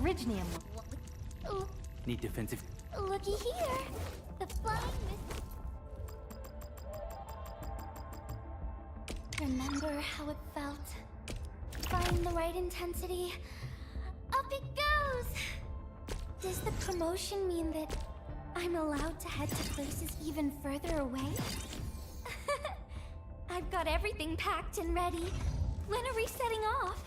Originium. Need defensive. Looky here. The flying mist. Remember how it felt? Find the right intensity. Up it goes! Does the promotion mean that I'm allowed to head to places even further away? I've got everything packed and ready. When are we setting off?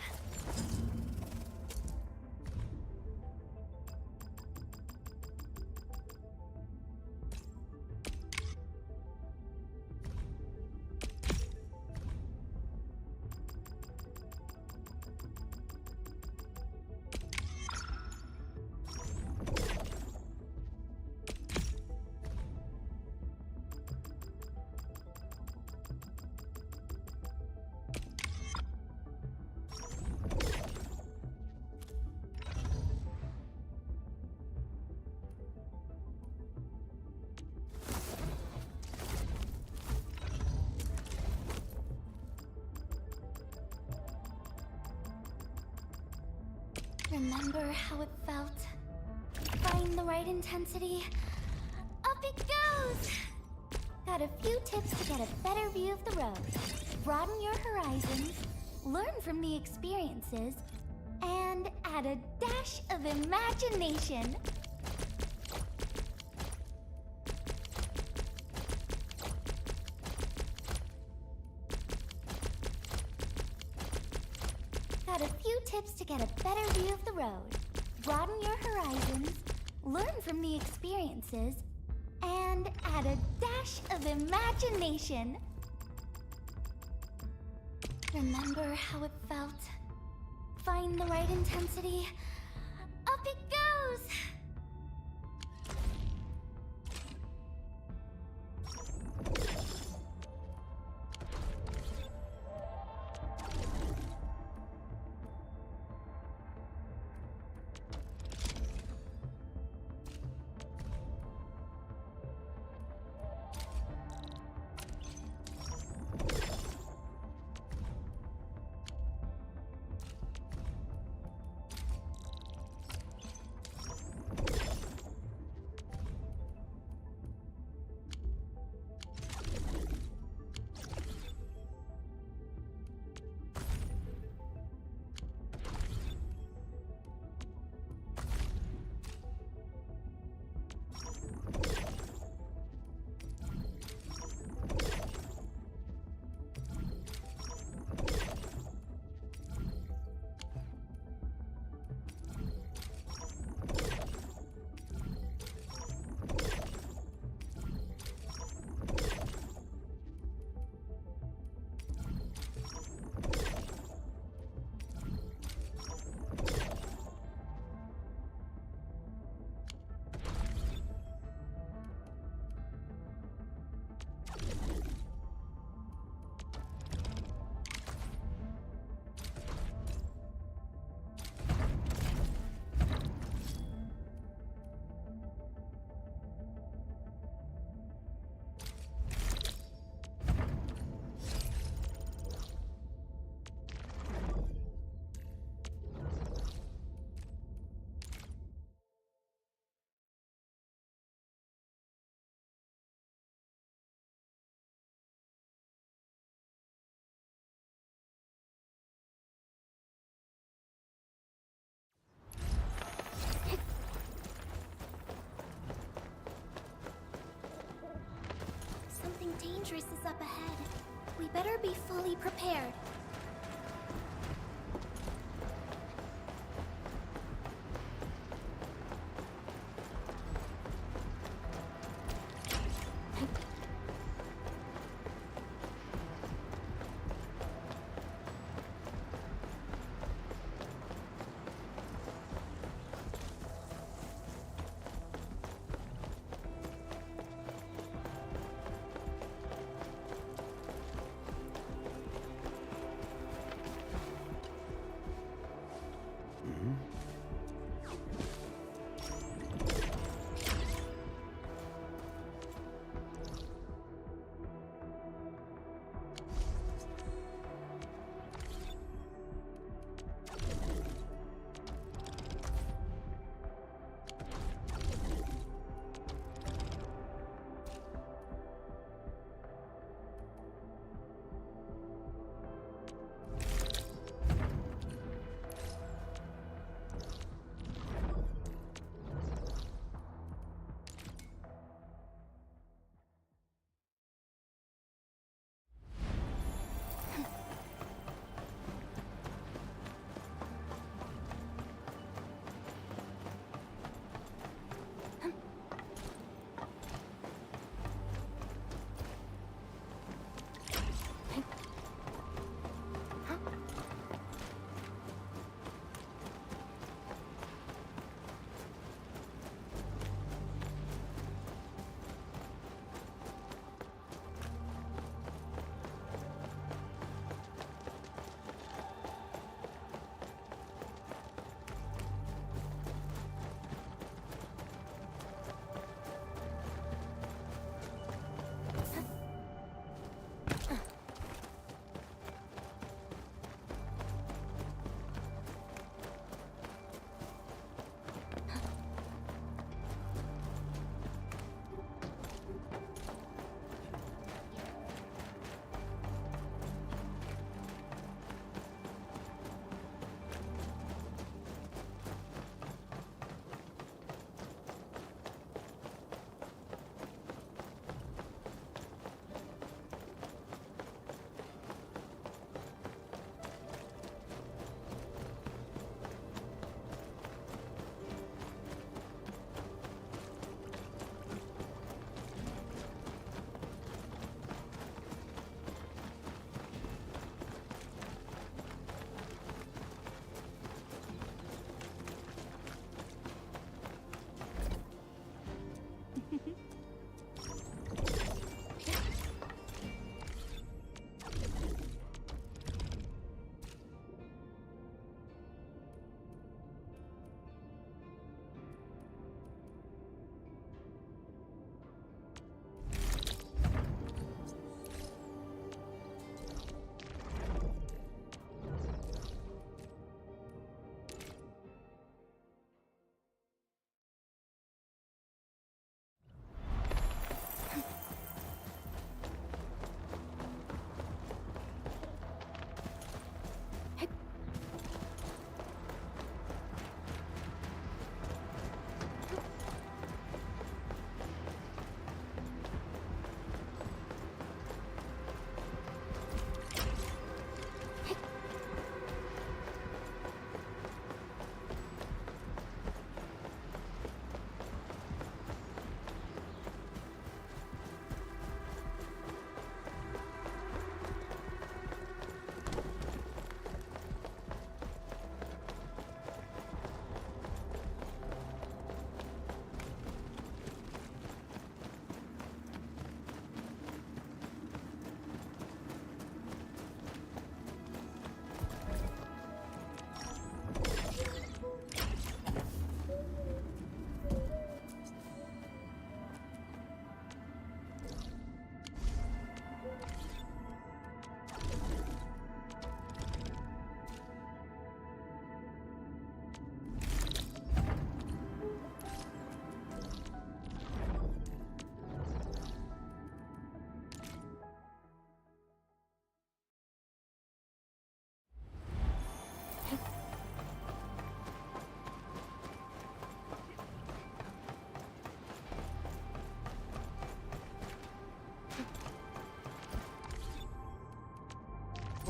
Remember how it felt? Find the right intensity. Up it goes! Got a few tips to get a better view of the road. Broaden your horizons, learn from the experiences, and add a dash of imagination. Got a few tips to get a better view of the road. Broaden your horizons, learn from the experiences, and add a dash of imagination. Remember how it felt? Find the right intensity. Up it goes! Something dangerous is up ahead. We better be fully prepared.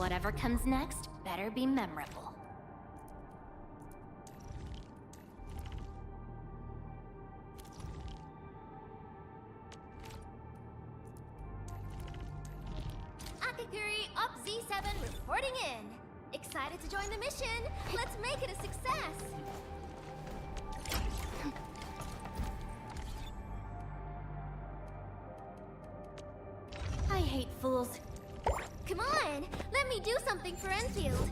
Whatever comes next better be memorable. Akaguri up Z7 reporting in. Excited to join the mission. Let's make it a success. I hate fools. Come on, let me do something for Endfield.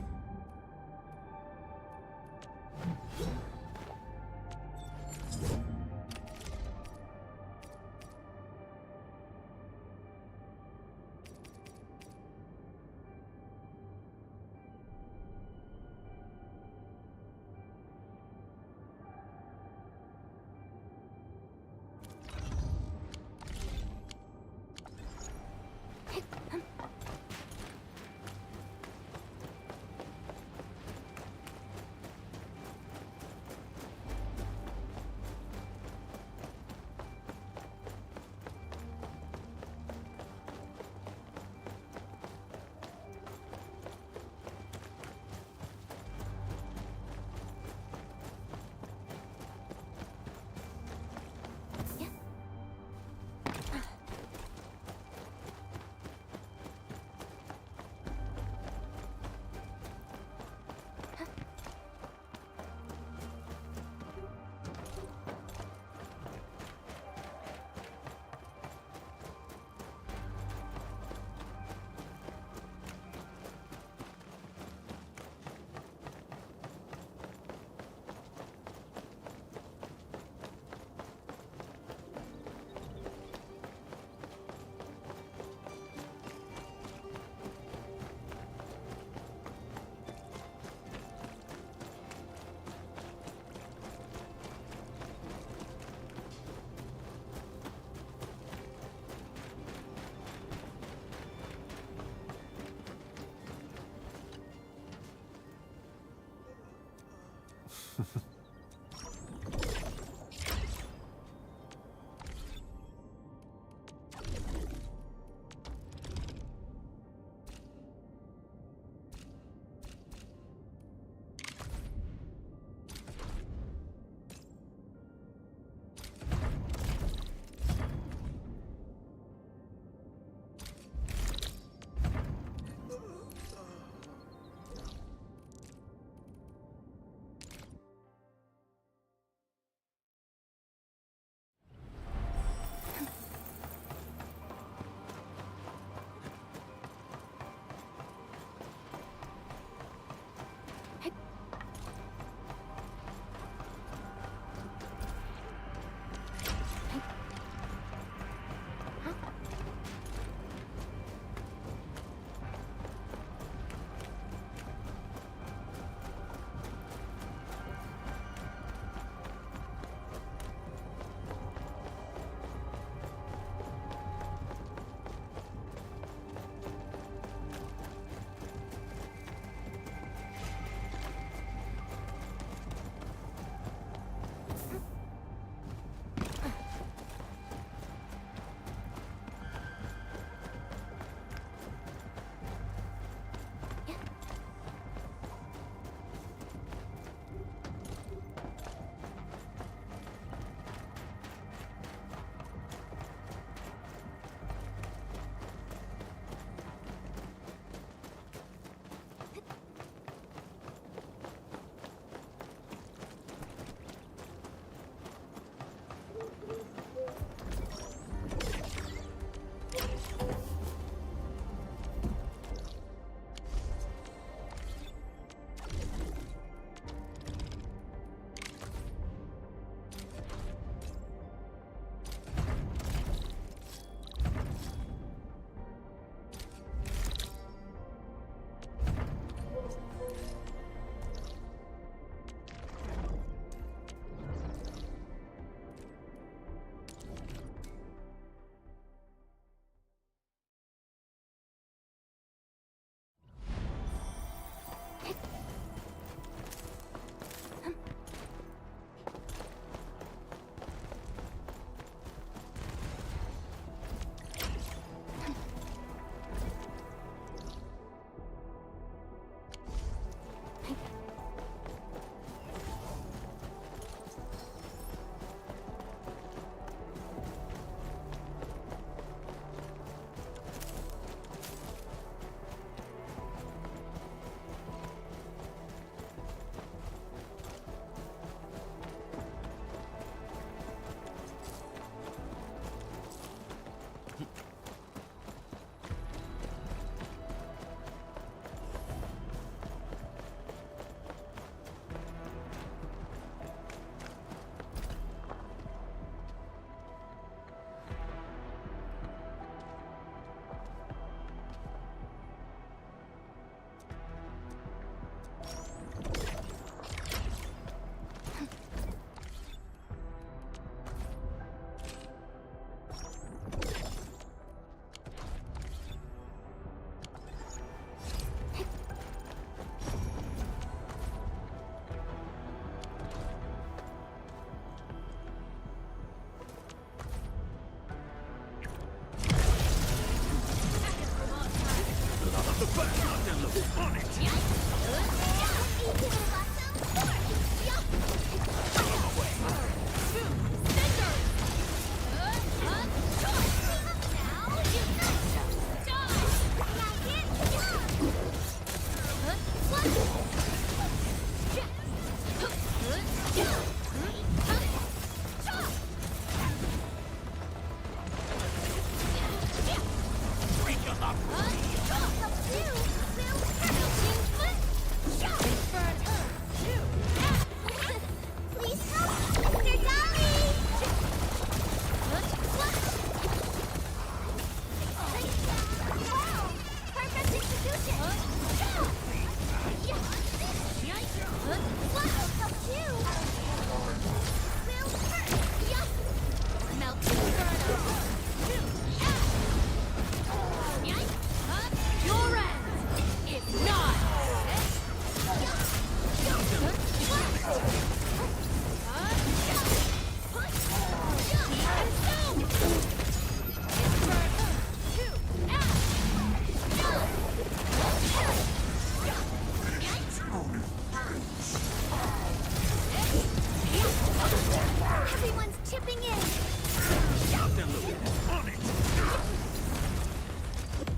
Everyone's chipping in.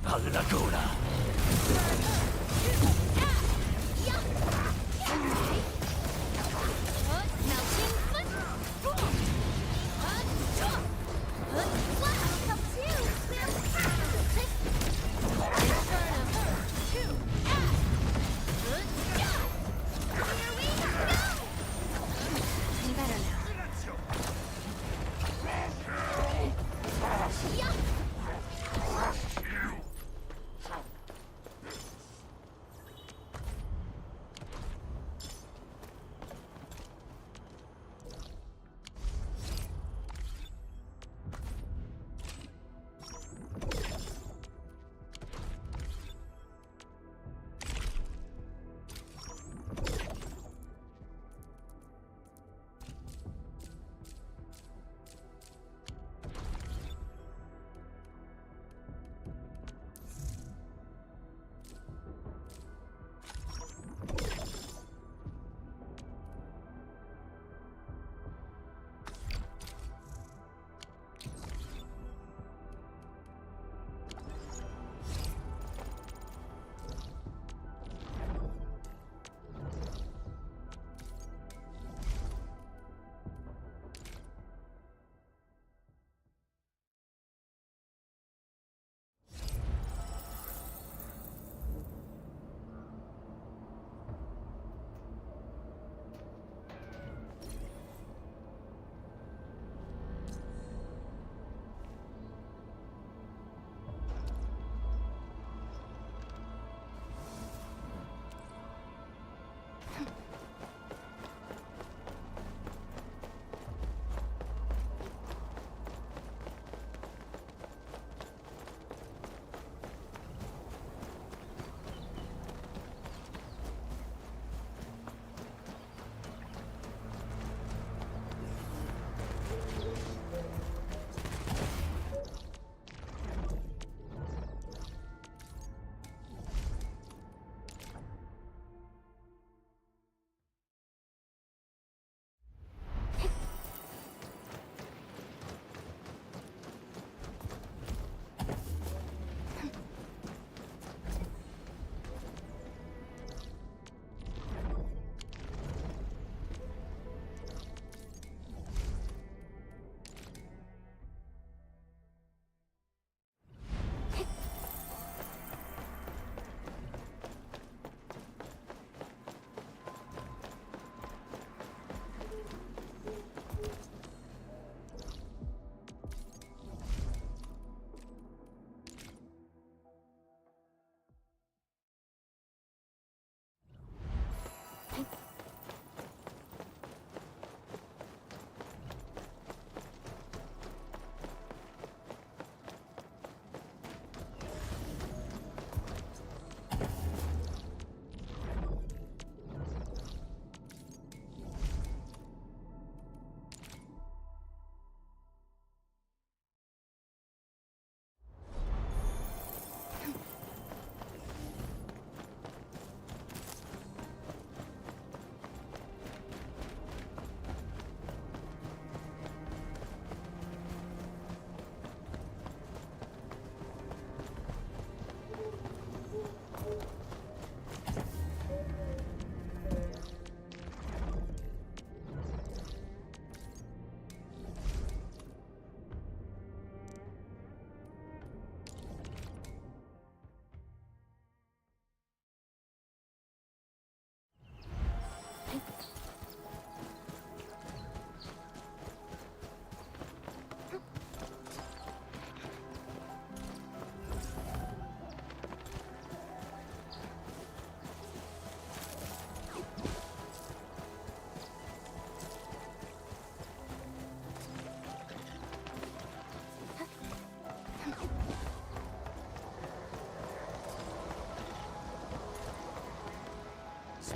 All'agola.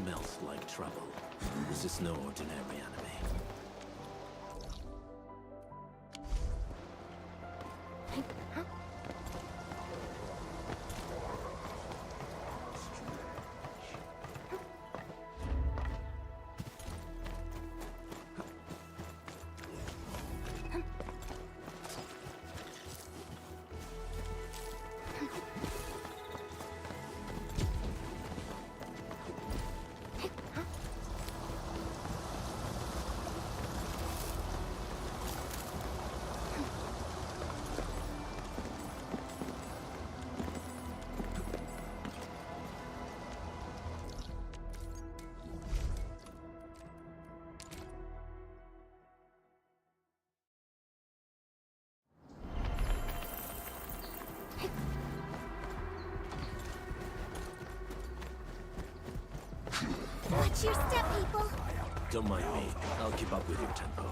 smells like trouble. This is no ordinary enemy. Watch your step, people! Don't mind me. I'll keep up with your tempo.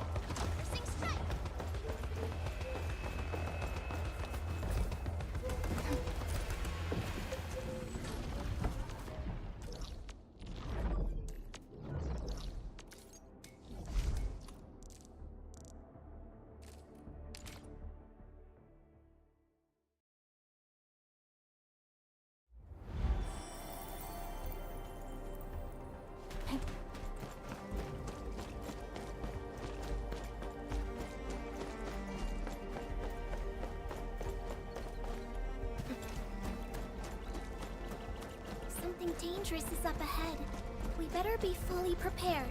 Something dangerous is up ahead. We better be fully prepared.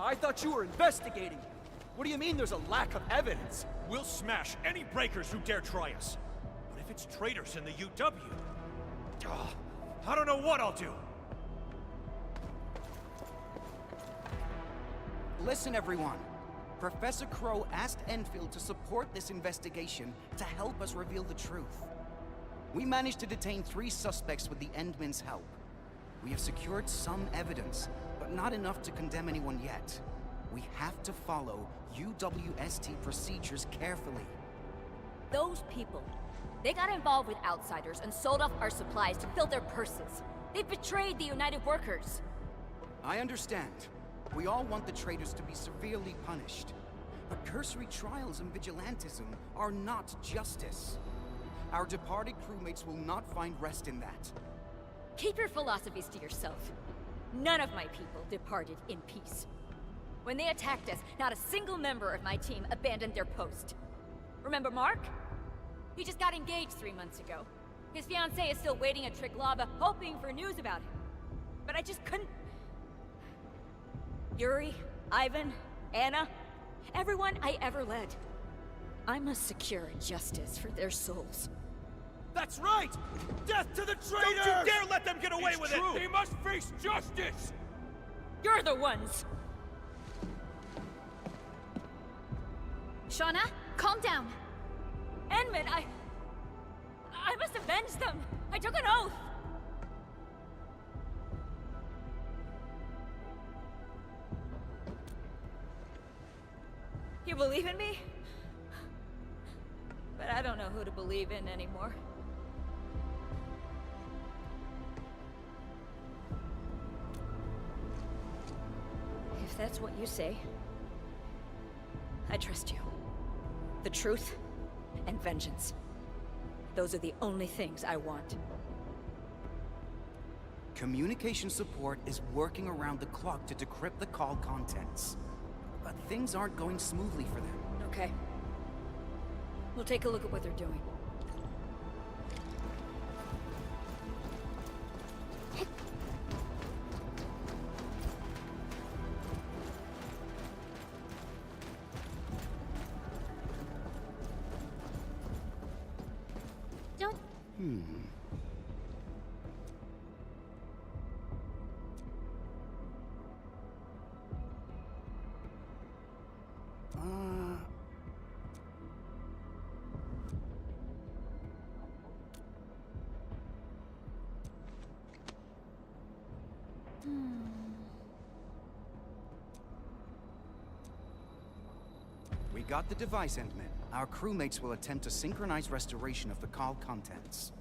I thought you were investigating. What do you mean there's a lack of evidence? We'll smash any breakers who dare try us. But if it's traitors in the UW... I don't know what I'll do. Listen, everyone. Professor Crow asked Endfield to support this investigation to help us reveal the truth. We managed to detain 3 suspects with the Endmen's help. We have secured some evidence, but not enough to condemn anyone yet. We have to follow UWST procedures carefully. Those people, they got involved with outsiders and sold off our supplies to fill their purses. They betrayed the United Workers. I understand. We all want the traitors to be severely punished. But cursory trials and vigilantism are not justice. Our departed crewmates will not find rest in that. Keep your philosophies to yourself. None of my people departed in peace. When they attacked us, not a single member of my team abandoned their post. Remember Mark? He just got engaged 3 months ago. His fiancée is still waiting at Triglav, hoping for news about him. But I just couldn't... Yuri, Ivan, Anna, everyone I ever led. I must secure justice for their souls. That's right! Death to the traitors! Don't you dare let them get away with it! They must face justice! You're the ones! Shauna, calm down. Enman, I must avenge them! I took an oath! You believe in me? But I don't know who to believe in anymore. If that's what you say, I trust you. The truth and vengeance. Those are the only things I want. Communication support is working around the clock to decrypt the call contents. But things aren't going smoothly for them. Okay. We'll take a look at what they're doing. Don't... We got the device, Endman. Our crewmates will attempt a synchronized restoration of the call contents.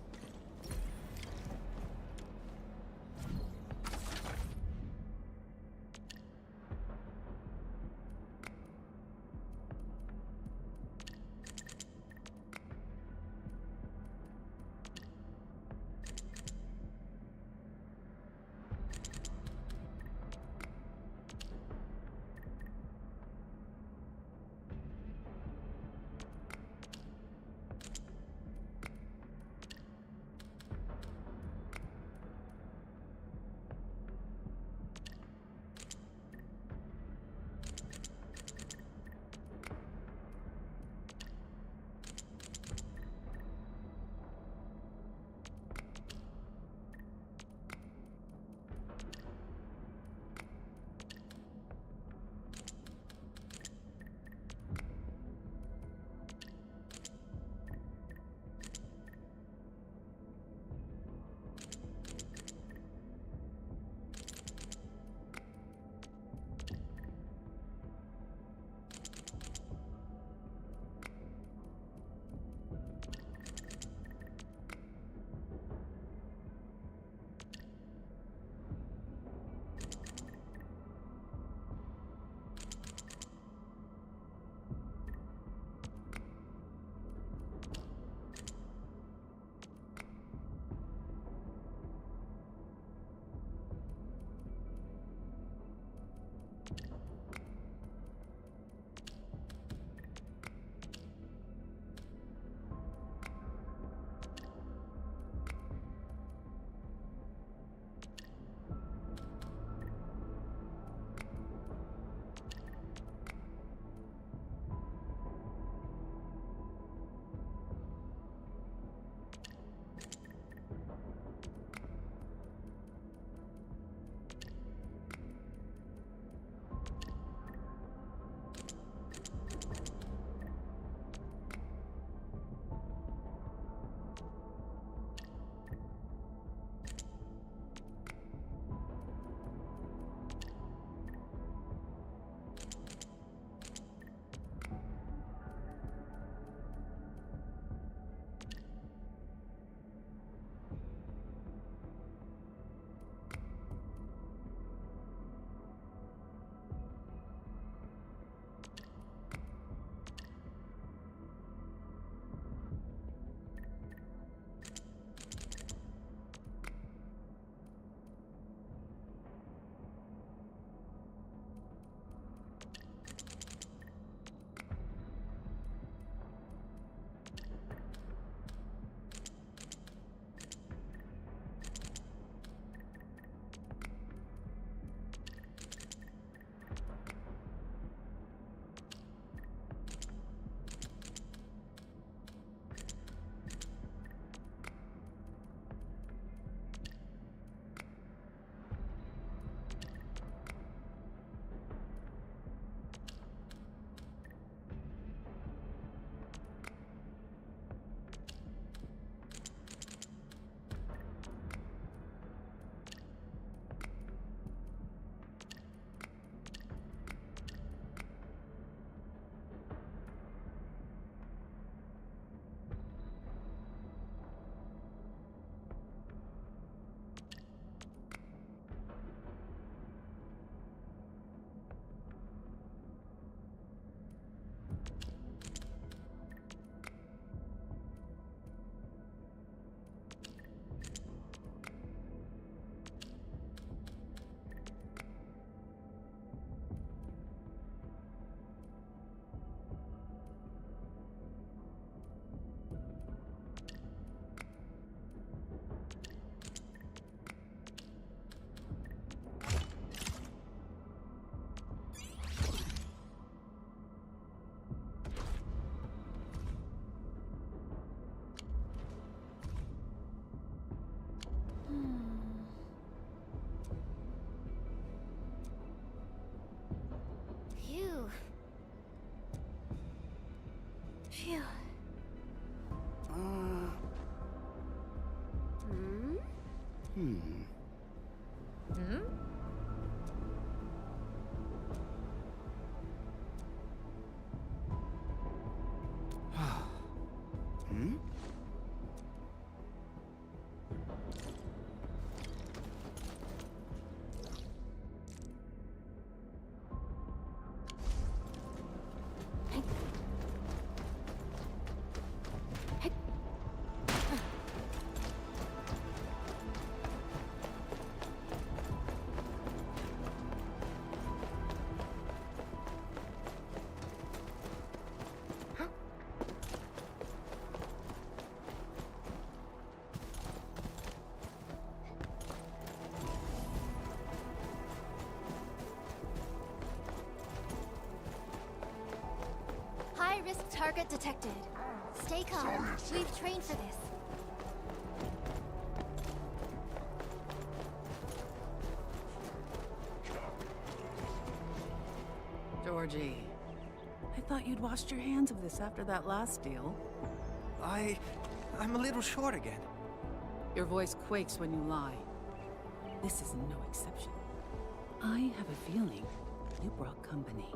Phew. High-risk target detected. Stay calm. We've trained for this. Georgie, I thought you'd washed your hands of this after that last deal. I'm a little short again. Your voice quakes when you lie. This is no exception. I have a feeling you brought company.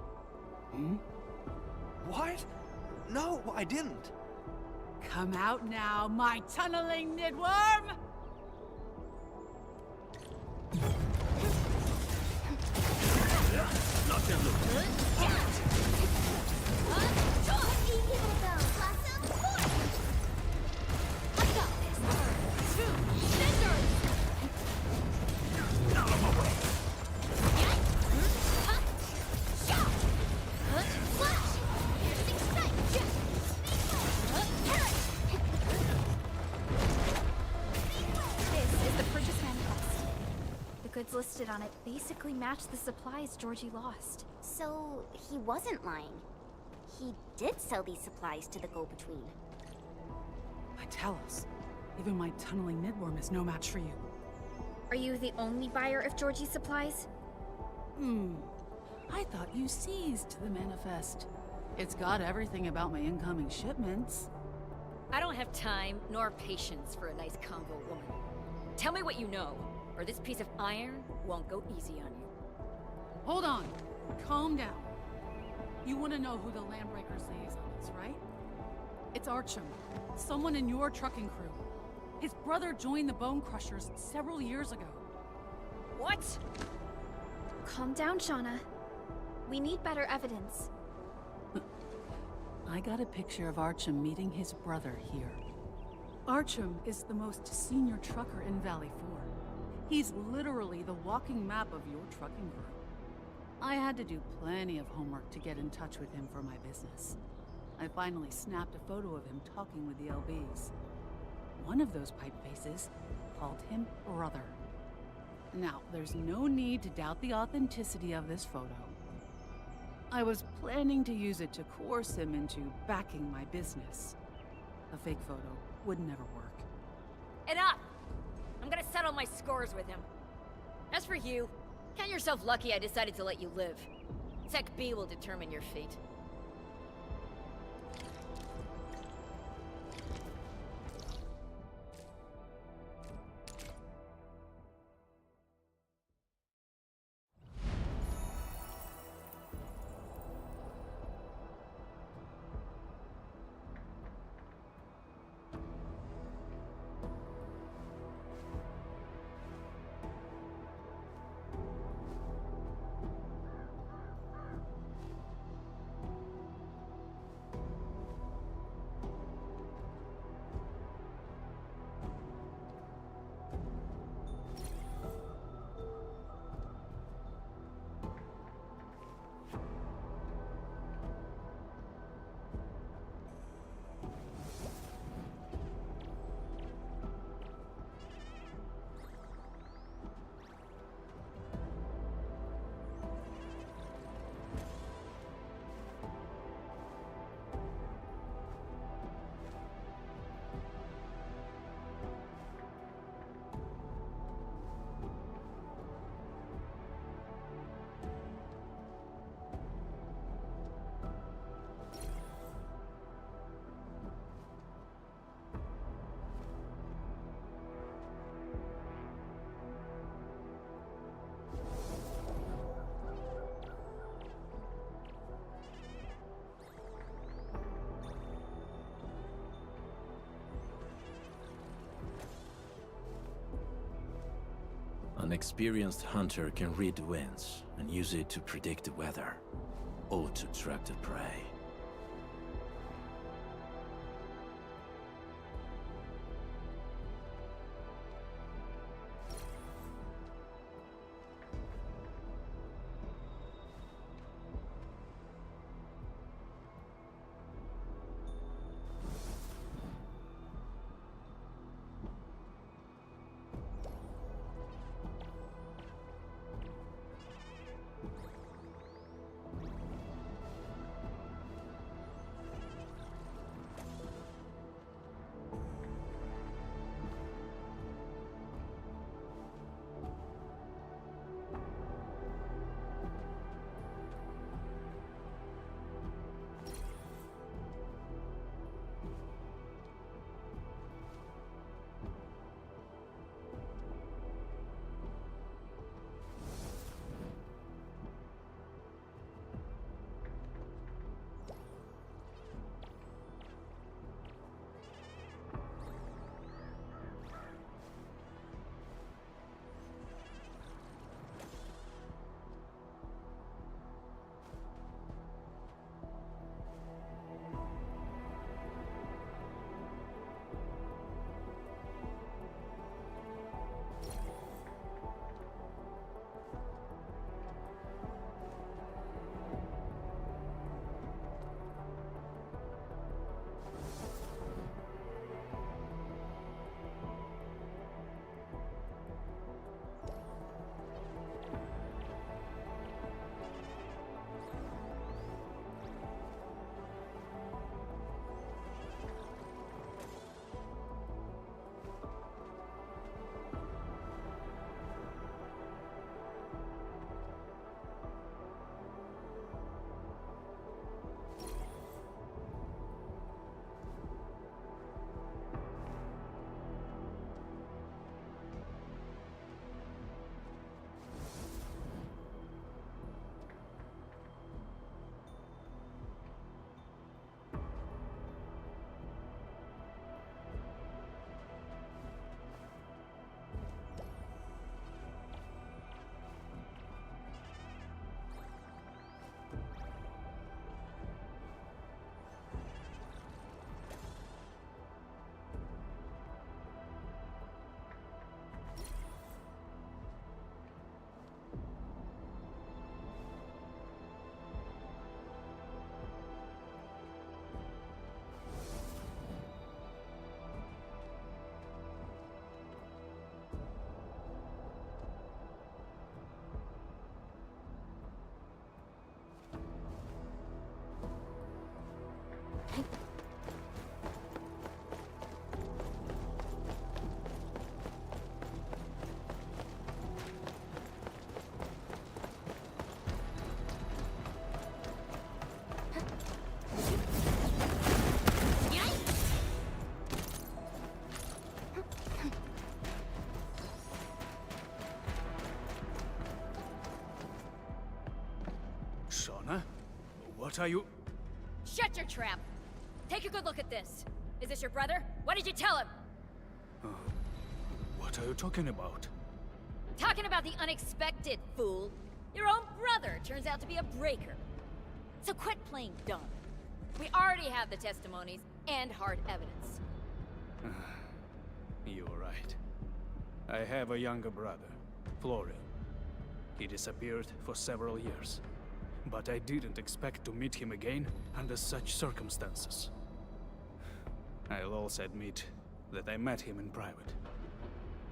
What? No, I didn't. Come out now, my tunneling nidworm! Knock them loose. Out of my way. This is the purchase manifest. The goods listed on it basically match the supplies Georgie lost. So, he wasn't lying. He did sell these supplies to the go-between. Tell us. Even my tunneling nidworm is no match for you. Are you the only buyer of Georgie's supplies? I thought you seized the manifest. It's got everything about my incoming shipments. I don't have time nor patience for a nice convo woman. Tell me what you know, or this piece of iron won't go easy on you. Hold on. Calm down. You want to know who the Landbreakers liaison is, right? It's Archum, someone in your trucking crew. His brother joined the Bone Crushers several years ago. What? Calm down, Shauna. We need better evidence. I got a picture of Archum meeting his brother here. Archum is the most senior trucker in Valley 4. He's literally the walking map of your trucking crew. I had to do plenty of homework to get in touch with him for my business. I finally snapped a photo of him talking with the LBs. One of those pipe faces called him brother. Now, there's no need to doubt the authenticity of this photo. I was planning to use it to coerce him into backing my business. A fake photo would never work. Enough! I'm gonna settle my scores with him. As for you, count yourself lucky I decided to let you live. Sec B will determine your fate. An experienced hunter can read the winds and use it to predict the weather, or to track the prey. What are you... Shut your trap! Take a good look at this. Is this your brother? What did you tell him? What are you talking about? Talking about the unexpected, fool. Your own brother turns out to be a breaker. So quit playing dumb. We already have the testimonies and hard evidence. You're right. I have a younger brother, Florian. He disappeared for several years. But I didn't expect to meet him again under such circumstances. I'll also admit that I met him in private.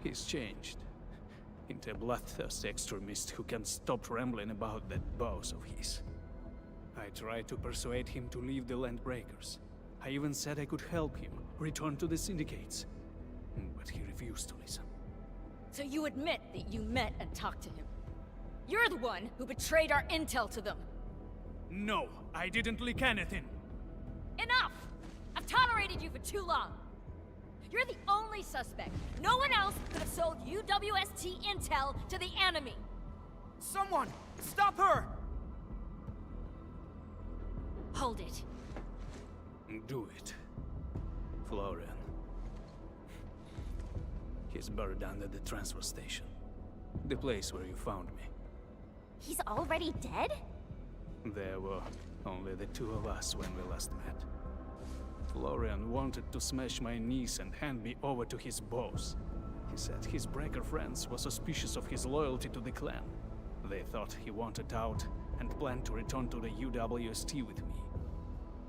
He's changed into a bloodthirsty extremist who can't stop rambling about that boss of his. I tried to persuade him to leave the Landbreakers. I even said I could help him return to the Syndicates. But he refused to listen. So you admit that you met and talked to him? You're the one who betrayed our intel to them. No, I didn't leak anything. Enough! I've tolerated you for too long. You're the only suspect. No one else could have sold UWST intel to the enemy. Someone! Stop her! Hold it. Do it. Florian. He's buried under the transfer station. The place where you found me. He's already dead? There were only the two of us when we last met. Florian wanted to smash my knees and hand me over to his boss. He said his breaker friends were suspicious of his loyalty to the clan. They thought he wanted out and planned to return to the UWST with me.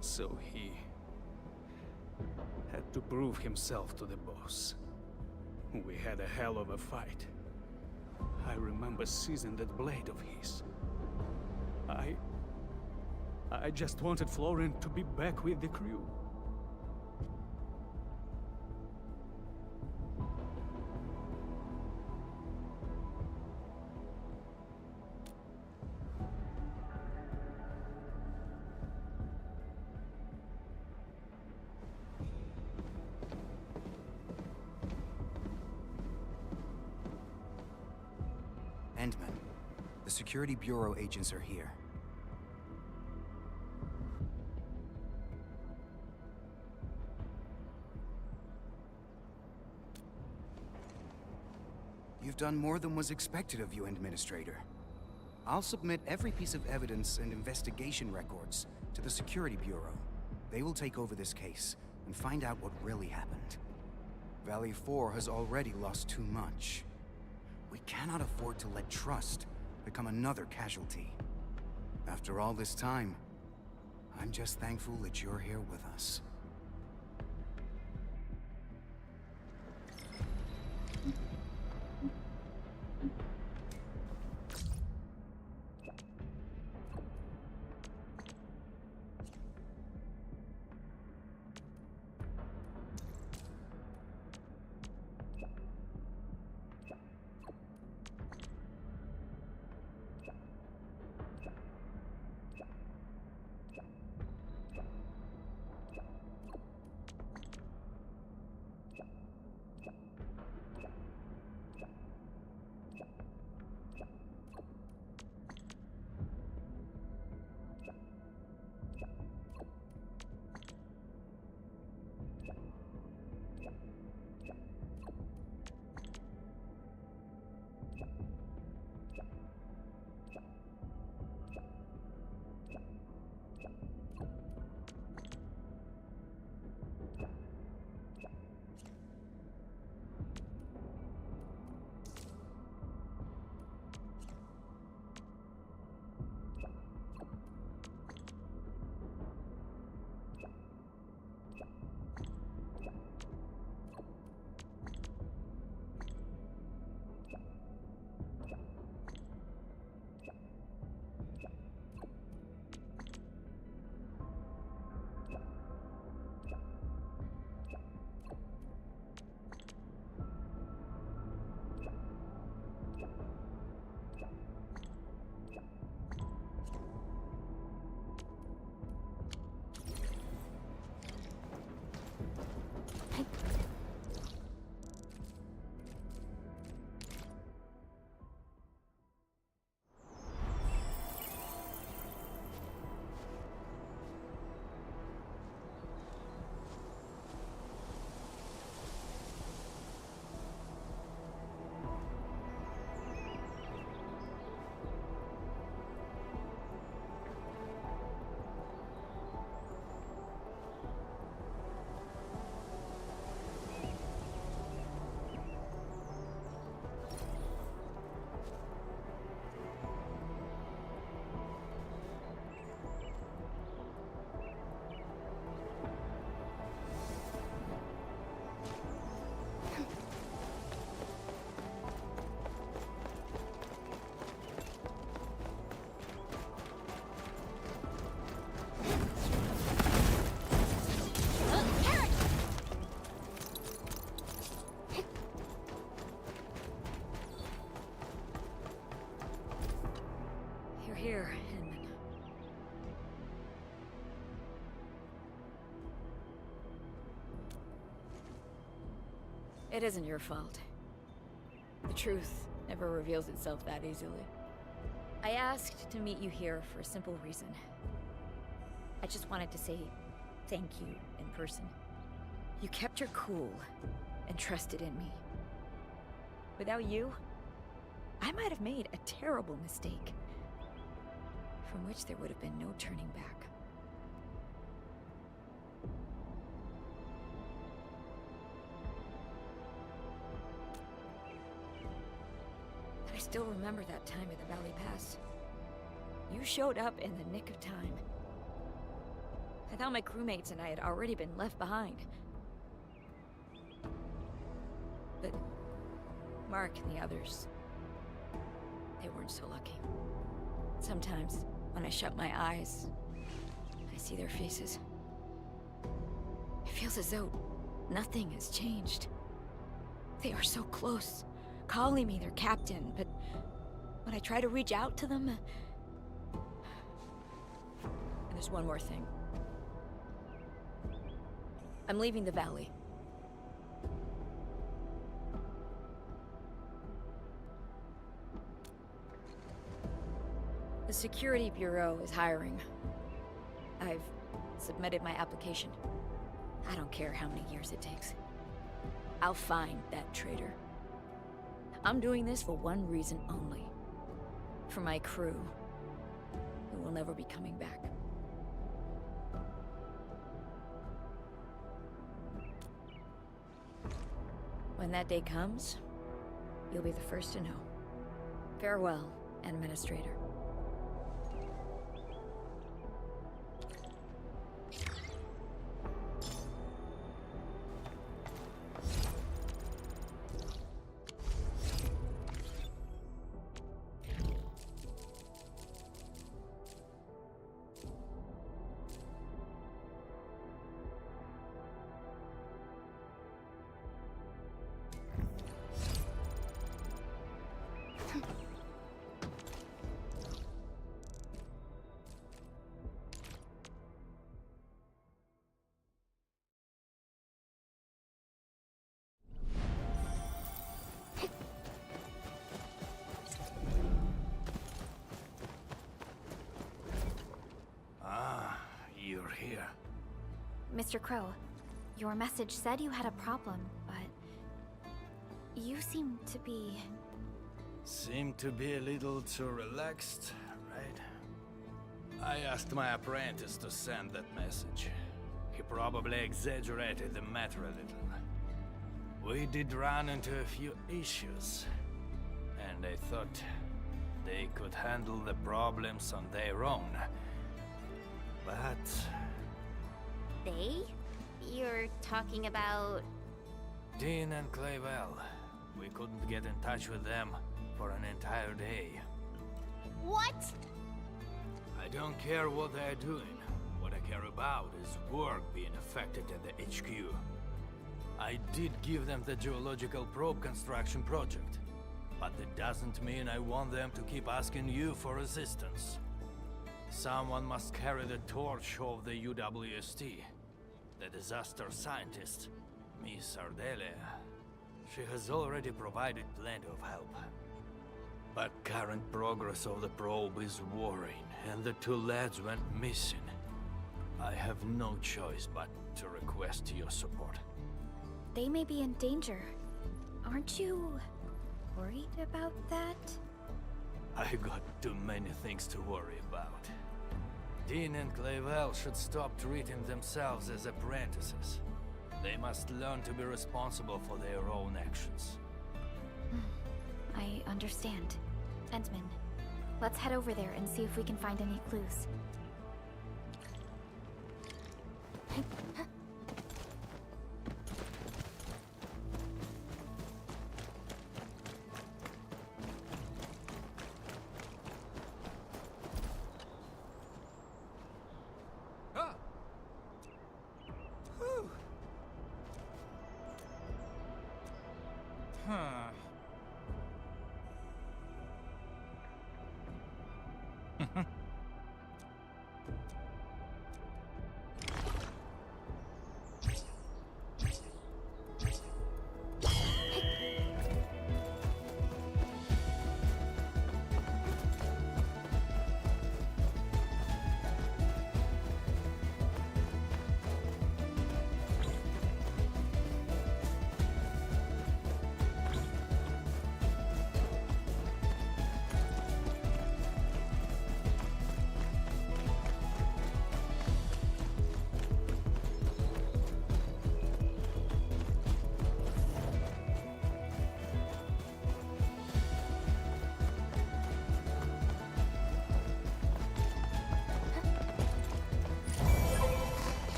So he had to prove himself to the boss. We had a hell of a fight. I remember seizing that blade of his. I just wanted Florian to be back with the crew. Endman, the Security Bureau agents are here. You've done more than was expected of you, Administrator. I'll submit every piece of evidence and investigation records to the Security Bureau. They will take over this case and find out what really happened. Valley 4 has already lost too much. We cannot afford to let trust become another casualty. After all this time, I'm just thankful that you're here with us. Here, Hinman. It isn't your fault. The truth never reveals itself that easily. I asked to meet you here for a simple reason. I just wanted to say thank you in person. You kept your cool and trusted in me. Without you, I might have made a terrible mistake, from which there would have been no turning back. I still remember that time at the Valley Pass. You showed up in the nick of time. I thought my crewmates and I had already been left behind. But Mark and the others, they weren't so lucky. Sometimes, when I shut my eyes, I see their faces. It feels as though nothing has changed. They are so close, calling me their captain, but when I try to reach out to them... And there's one more thing. I'm leaving the valley. The Security Bureau is hiring. I've submitted my application. I don't care how many years it takes. I'll find that traitor. I'm doing this for one reason only. For my crew, who will never be coming back. When that day comes, you'll be the first to know. Farewell, Administrator. You're here. Mr. Crow, your message said you had a problem, but you seem to be... Seem to be a little too relaxed, right? I asked my apprentice to send that message. He probably exaggerated the matter a little. We did run into a few issues, and I thought they could handle the problems on their own. But... They? You're talking about... Dean and Clavel. We couldn't get in touch with them for an entire day. What? I don't care what they're doing. What I care about is work being affected at the HQ. I did give them the geological probe construction project, but that doesn't mean I want them to keep asking you for assistance. Someone must carry the torch of the UWST. The disaster scientist, Miss Ardelia. She has already provided plenty of help. But current progress of the probe is worrying, and the two lads went missing. I have no choice but to request your support. They may be in danger. Aren't you worried about that? I got too many things to worry about. Dean and Clavel should stop treating themselves as apprentices. They must learn to be responsible for their own actions. I understand. Entman, let's head over there and see if we can find any clues.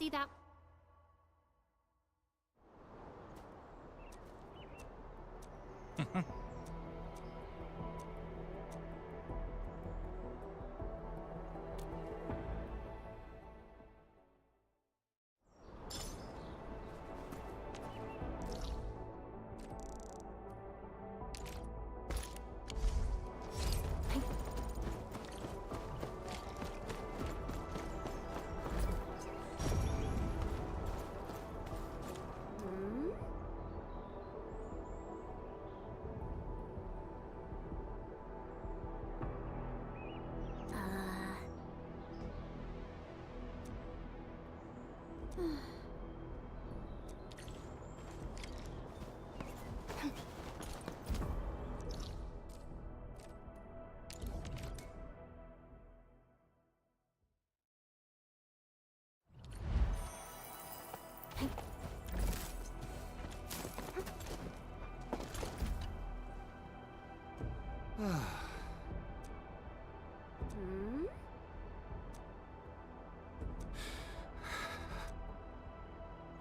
you that.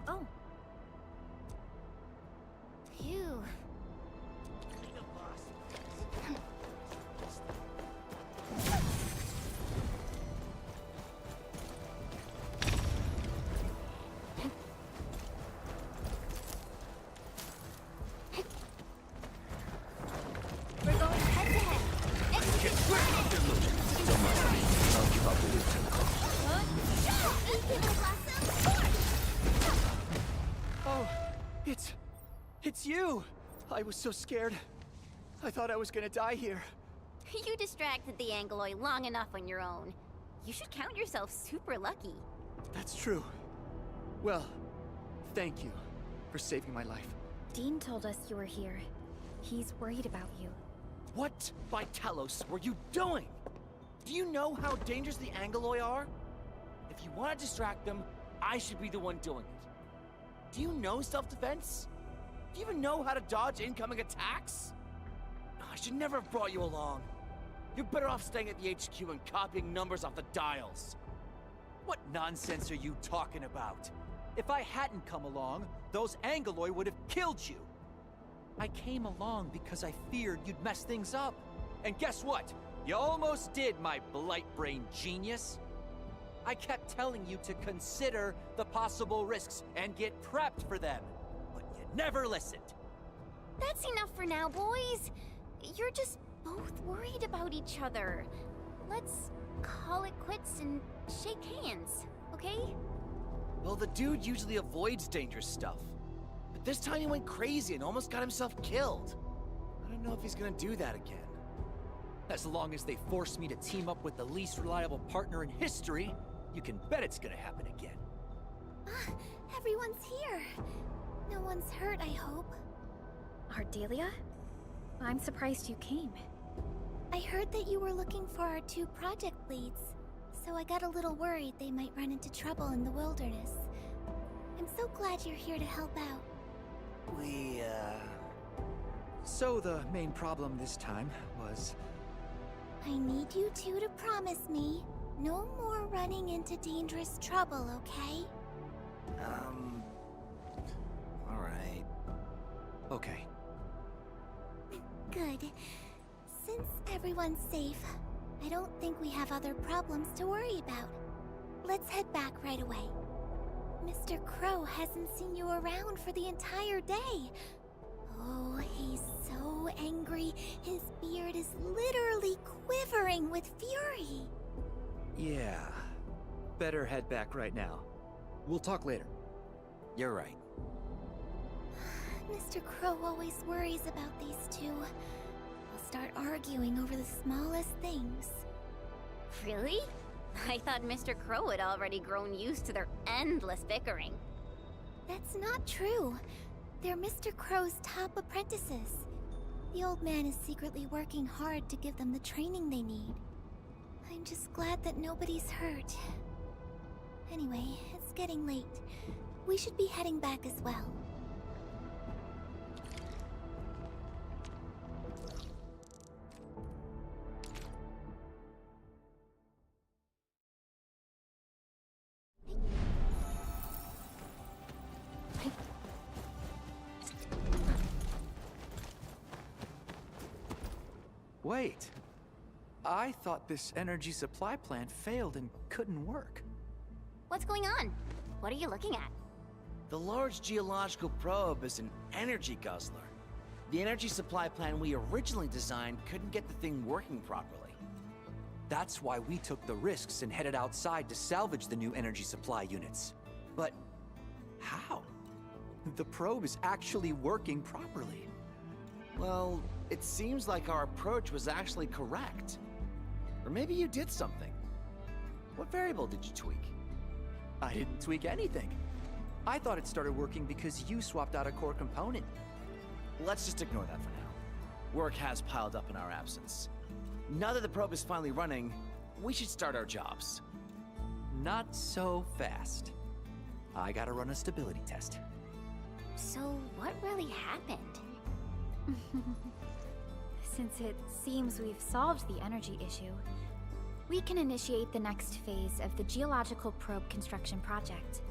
Oh. Phew. We're going head to head. Execute Oh, it's you! I was so scared. I thought I was gonna die here. You distracted the Angloid long enough on your own. You should count yourself super lucky. That's true. Well, thank you for saving my life. Dean told us you were here. He's worried about you. What, by Talos, were you doing? Do you know how dangerous the Angloid are? If you want to distract them, I should be the one doing it. Do you know self-defense? Do you even know how to dodge incoming attacks? I should never have brought you along. You're better off staying at the HQ and copying numbers off the dials. What nonsense are you talking about? If I hadn't come along, those Angloid would have killed you. I came along because I feared you'd mess things up. And guess what? You almost did, my blight-brained genius. I kept telling you to consider the possible risks and get prepped for them, but you never listened. That's enough for now, boys. You're just both worried about each other. Let's call it quits and shake hands, okay? Well, the dude usually avoids dangerous stuff. But this time he went crazy and almost got himself killed. I don't know if he's gonna do that again. As long as they force me to team up with the least reliable partner in history, you can bet it's gonna happen again. Everyone's here. No one's hurt, I hope. Ardelia? I'm surprised you came. I heard that you were looking for our 2 project leads, so I got a little worried they might run into trouble in the wilderness. I'm so glad you're here to help out. So the main problem this time was... I need you 2 to promise me no more running into dangerous trouble, okay? Alright. Okay. Good. Since everyone's safe, I don't think we have other problems to worry about. Let's head back right away. Mr. Crow hasn't seen you around for the entire day. Oh, he's so angry. His beard is literally quivering with fury. Yeah. Better head back right now. We'll talk later. You're right. Mr. Crow always worries about these 2. We'll start arguing over the smallest things. Really? I thought Mr. Crow had already grown used to their endless bickering. That's not true. They're Mr. Crow's top apprentices. The old man is secretly working hard to give them the training they need. I'm just glad that nobody's hurt. Anyway, it's getting late. We should be heading back as well. Wait. I thought this energy supply plant failed and couldn't work. What's going on? What are you looking at? The large geological probe is an energy guzzler. The energy supply plan we originally designed couldn't get the thing working properly. That's why we took the risks and headed outside to salvage the new energy supply units. But how? The probe is actually working properly. Well, it seems like our approach was actually correct. Or maybe you did something. What variable did you tweak? I didn't tweak anything. I thought it started working because you swapped out a core component. Let's just ignore that for now. Work has piled up in our absence. Now that the probe is finally running, we should start our jobs. Not so fast. I gotta run a stability test. So, what really happened? Since it seems we've solved the energy issue, we can initiate the next phase of the geological probe construction project.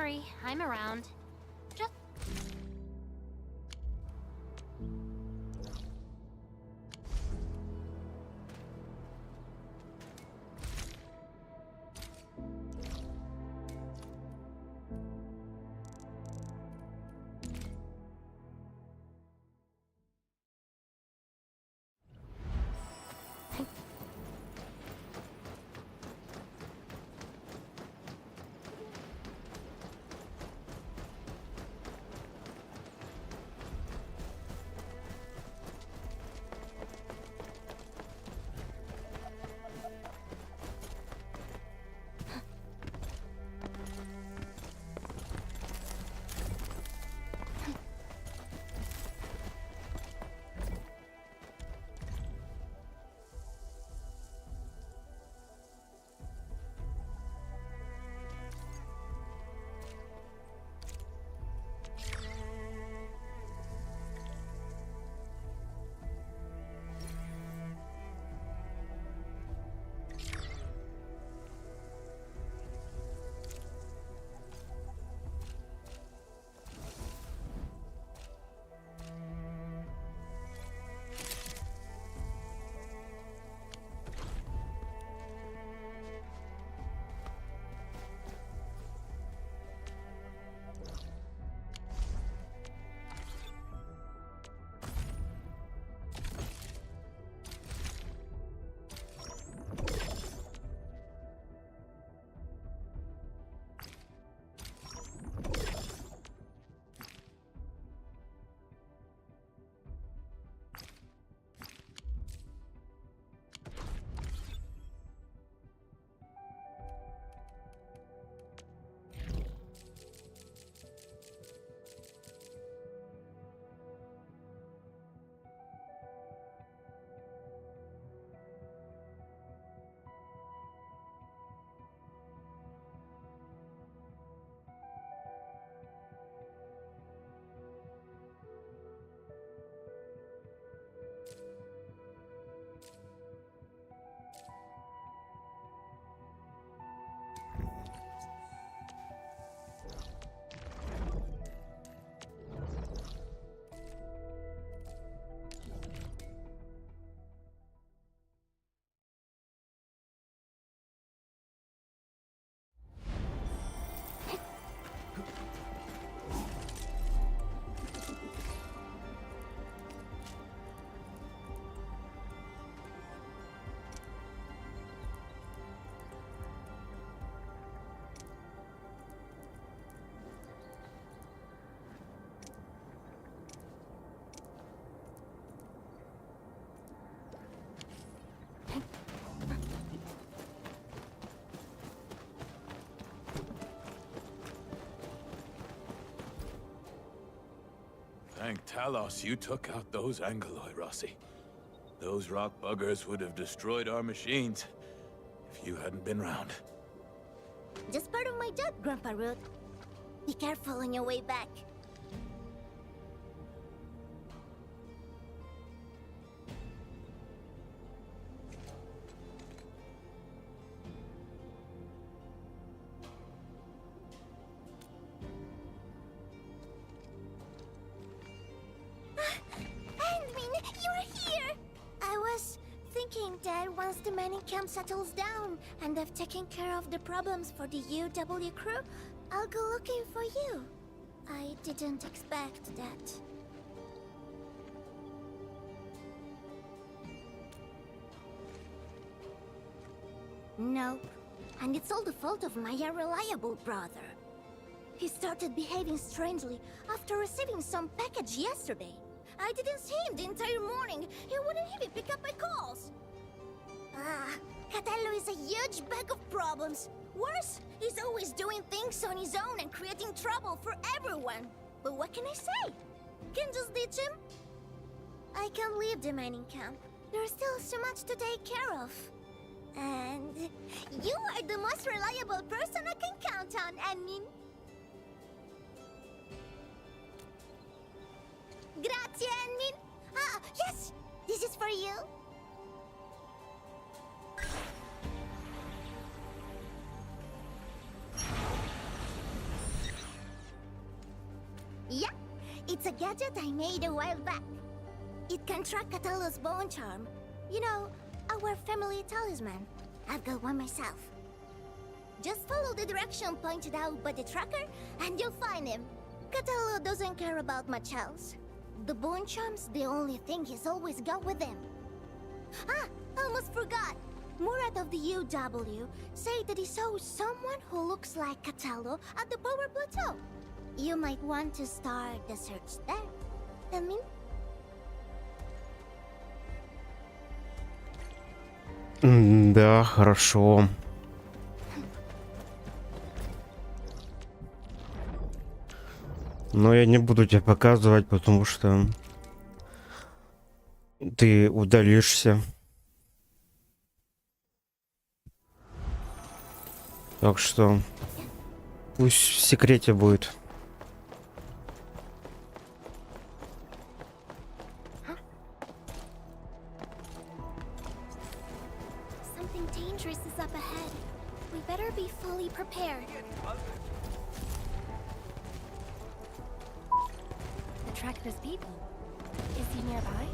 worry, I'm around. Just... Thank Talos you took out those Angoloi, Rossi. Those rock buggers would have destroyed our machines if you hadn't been round. Just part of my job, Grandpa Root. Be careful on your way back. Once the mining camp settles down, and I've taken care of the problems for the UW crew, I'll go looking for you. I didn't expect that. Nope. And it's all the fault of my unreliable brother. He started behaving strangely after receiving some package yesterday. I didn't see him the entire morning. He wouldn't even pick up my calls. Catello is a huge bag of problems. Worse, he's always doing things on his own and creating trouble for everyone. But what can I say? Can just ditch him? I can't leave the mining camp. There's still so much to take care of. And you are the most reliable person I can count on, Admin. Grazie, Admin. Ah, yes! This is for you. Yeah, it's a gadget I made a while back. It can track Catello's bone charm. You know, our family talisman. I've got one myself. Just follow the direction pointed out by the tracker, and you'll find him. Catello doesn't care about much else. The bone charm's the only thing he's always got with him. Ah, almost forgot. Murat of the UW said that he saw someone who looks like Catello at the power plateau. You might want to start the search there. Tell me? Да, хорошо. Но я не буду тебе показывать, потому что ты удалишься. Так что пусть в секрете будет. Something dangerous is up ahead. We better be fully prepared. The tracker's people. Is he nearby?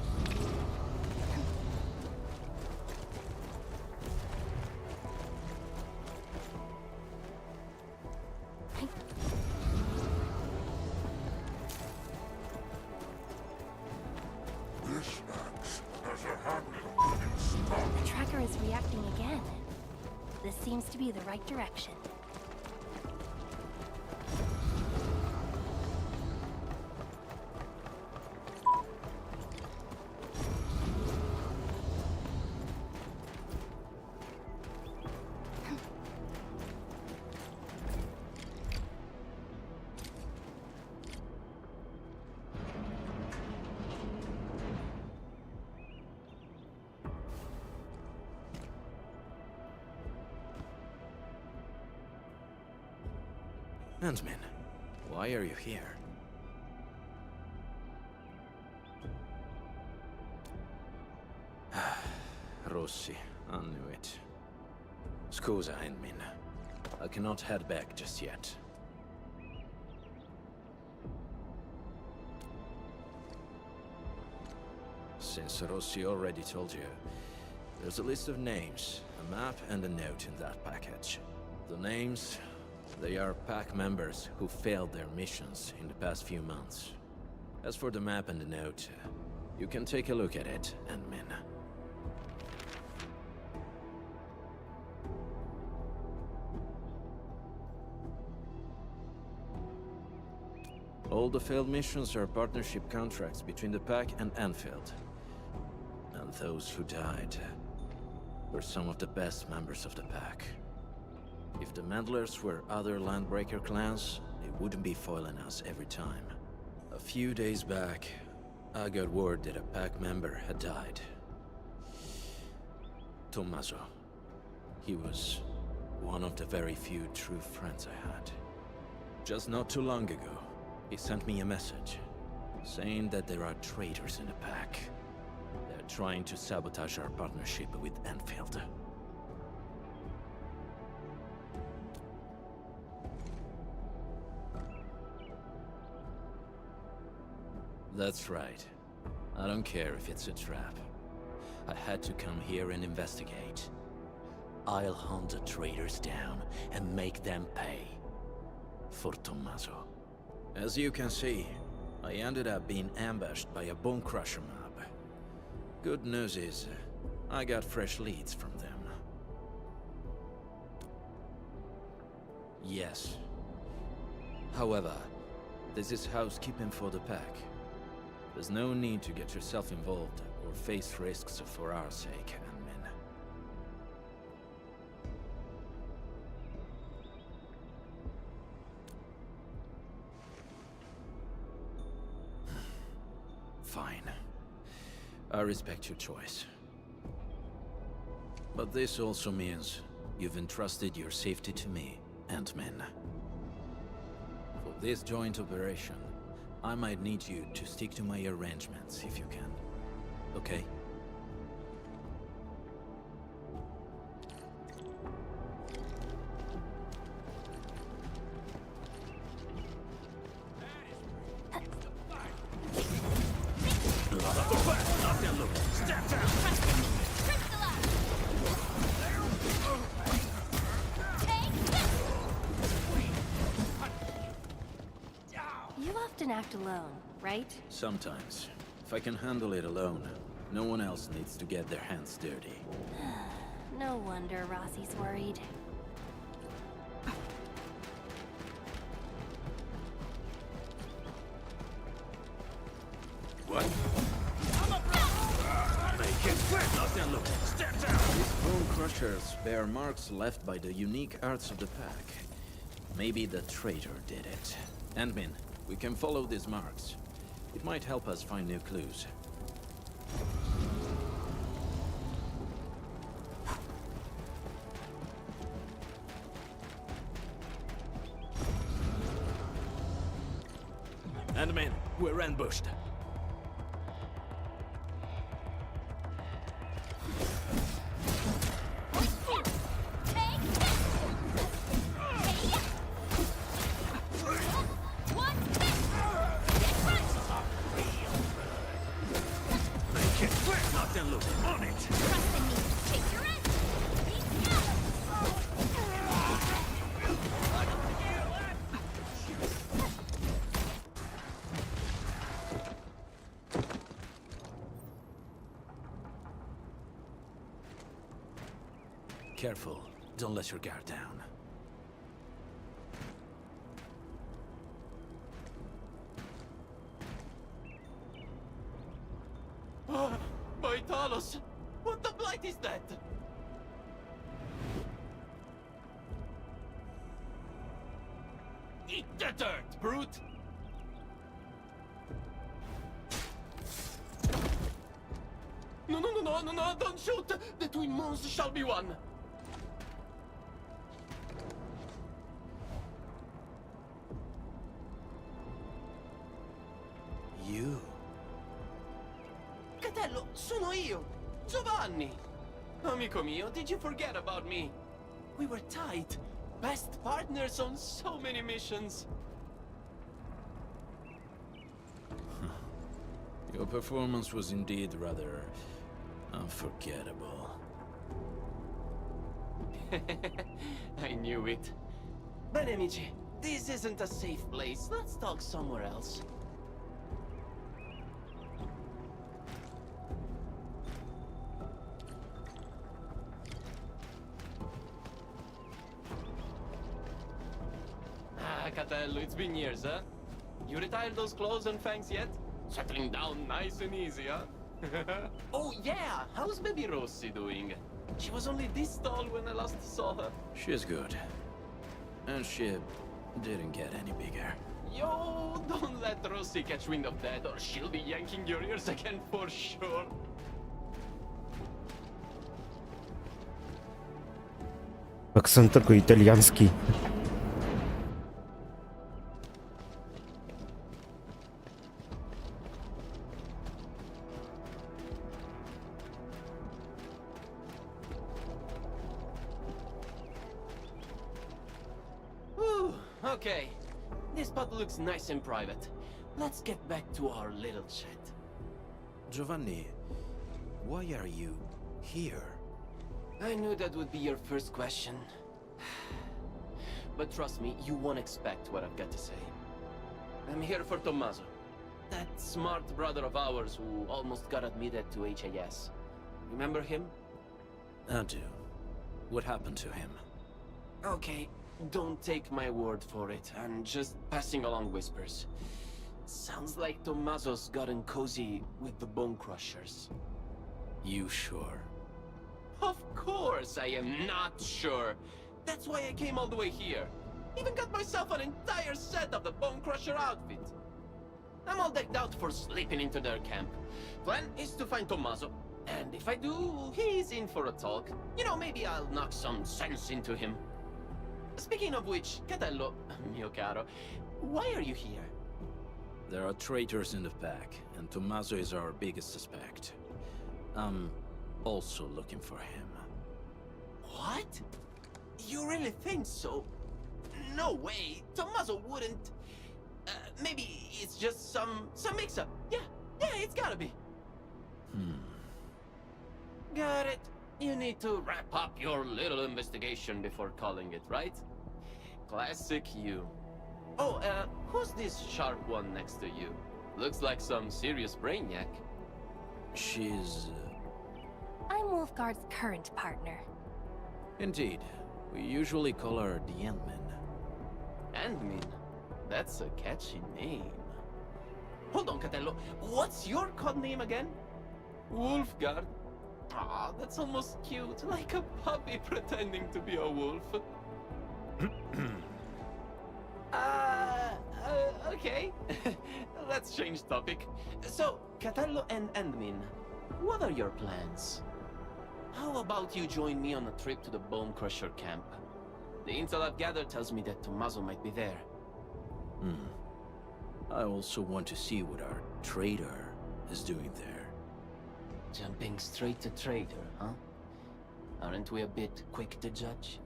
The tracker is reacting again. This seems to be the right direction. Huntsman, why are you here? Rossi, I knew it. Scusa, Handman. I cannot head back just yet. Since Rossi already told you, there's a list of names, a map and a note in that package. The names, they are PAC members who failed their missions in the past few months. As for the map and the note, you can take a look at it, Handman. All the failed missions are partnership contracts between the PAC and Endfield. And those who died were some of the best members of the PAC. If the Meddlers were other Landbreaker clans, they wouldn't be foiling us every time. A few days back, I got word that a PAC member had died. Tommaso. He was one of the very few true friends I had. Just not too long ago, he sent me a message, saying that there are traitors in the PAC. They're trying to sabotage our partnership with Endfield. That's right. I don't care if it's a trap. I had to come here and investigate. I'll hunt the traitors down and make them pay. For Tommaso. As you can see, I ended up being ambushed by a Bone Crusher mob. Good news is, I got fresh leads from them. Yes. However, this is housekeeping for the PAC. There's no need to get yourself involved or face risks for our sake, Handman. Fine. I respect your choice. But this also means you've entrusted your safety to me, Ant-Man. For this joint operation, I might need you to stick to my arrangements if you can. Okay? You often act alone, right? Sometimes. If I can handle it alone, no one else needs to get their hands dirty. No wonder Rossi's worried. What? Make it quick! Nothing, look. Step down! These bone crushers bear marks left by the unique arts of the pack. Maybe the traitor did it. Endmin, we can follow these marks. It might help us find new clues. Endmin, we're ambushed. Careful, don't let your guard down. By Talos! What the blight is that? Eat the dirt, brute! No, don't shoot! The twin moons shall be one! You? Catello, sono io! Giovanni! Amico mio, did you forget about me? We were tight. Best partners on so many missions. Your performance was indeed rather unforgettable. I knew it. Bene, amici, this isn't a safe place. Let's talk somewhere else. Catello, it's been years, huh? You retired those clothes and fangs yet? Settling down nice and easy, huh? Oh yeah, how's baby Rossi doing? She was only this tall when I last saw her. She's good. And she didn't get any bigger. Yo, don't let Rossi catch wind of that or she'll be yanking your ears again for sure. Акцент такой итальянский. Okay, this spot looks nice and private. Let's get back to our little chat. Giovanni, why are you here? I knew that would be your first question. But trust me, you won't expect what I've got to say. I'm here for Tommaso. That smart brother of ours who almost got admitted to HAS. Remember him? I do. What happened to him? Okay, don't take my word for it. I'm just passing along whispers. Sounds like Tommaso's gotten cozy with the Bone Crushers. You sure? Of course I am not sure. That's why I came all the way here. Even got myself an entire set of the Bone Crusher outfit. I'm all decked out for slipping into their camp. Plan is to find Tommaso. And if I do, he's in for a talk. You know, maybe I'll knock some sense into him. Speaking of which, Catello, mio caro, why are you here? There are traitors in the pack, and Tommaso is our biggest suspect. I'm also looking for him. What? You really think so? No way. Tommaso wouldn't. Maybe it's just some mix-up. Yeah, it's gotta be. Got it. You need to wrap up your little investigation before calling it, right? Classic you. Oh, who's this sharp one next to you? Looks like some serious brainiac. She's... I'm Wolfguard's current partner. Indeed. We usually call her the Endman. Endmin? That's a catchy name. Hold on, Catello. What's your code name again? Wolfguard? Ah, that's almost cute, like a puppy pretending to be a wolf. Okay. Let's change topic. So, Catello and Endmin, what are your plans? How about you join me on a trip to the Bone Crusher camp? The intel I've gathered tells me that Tommaso might be there. I also want to see what our traitor is doing there. Jumping straight to traitor, huh? Aren't we a bit quick to judge?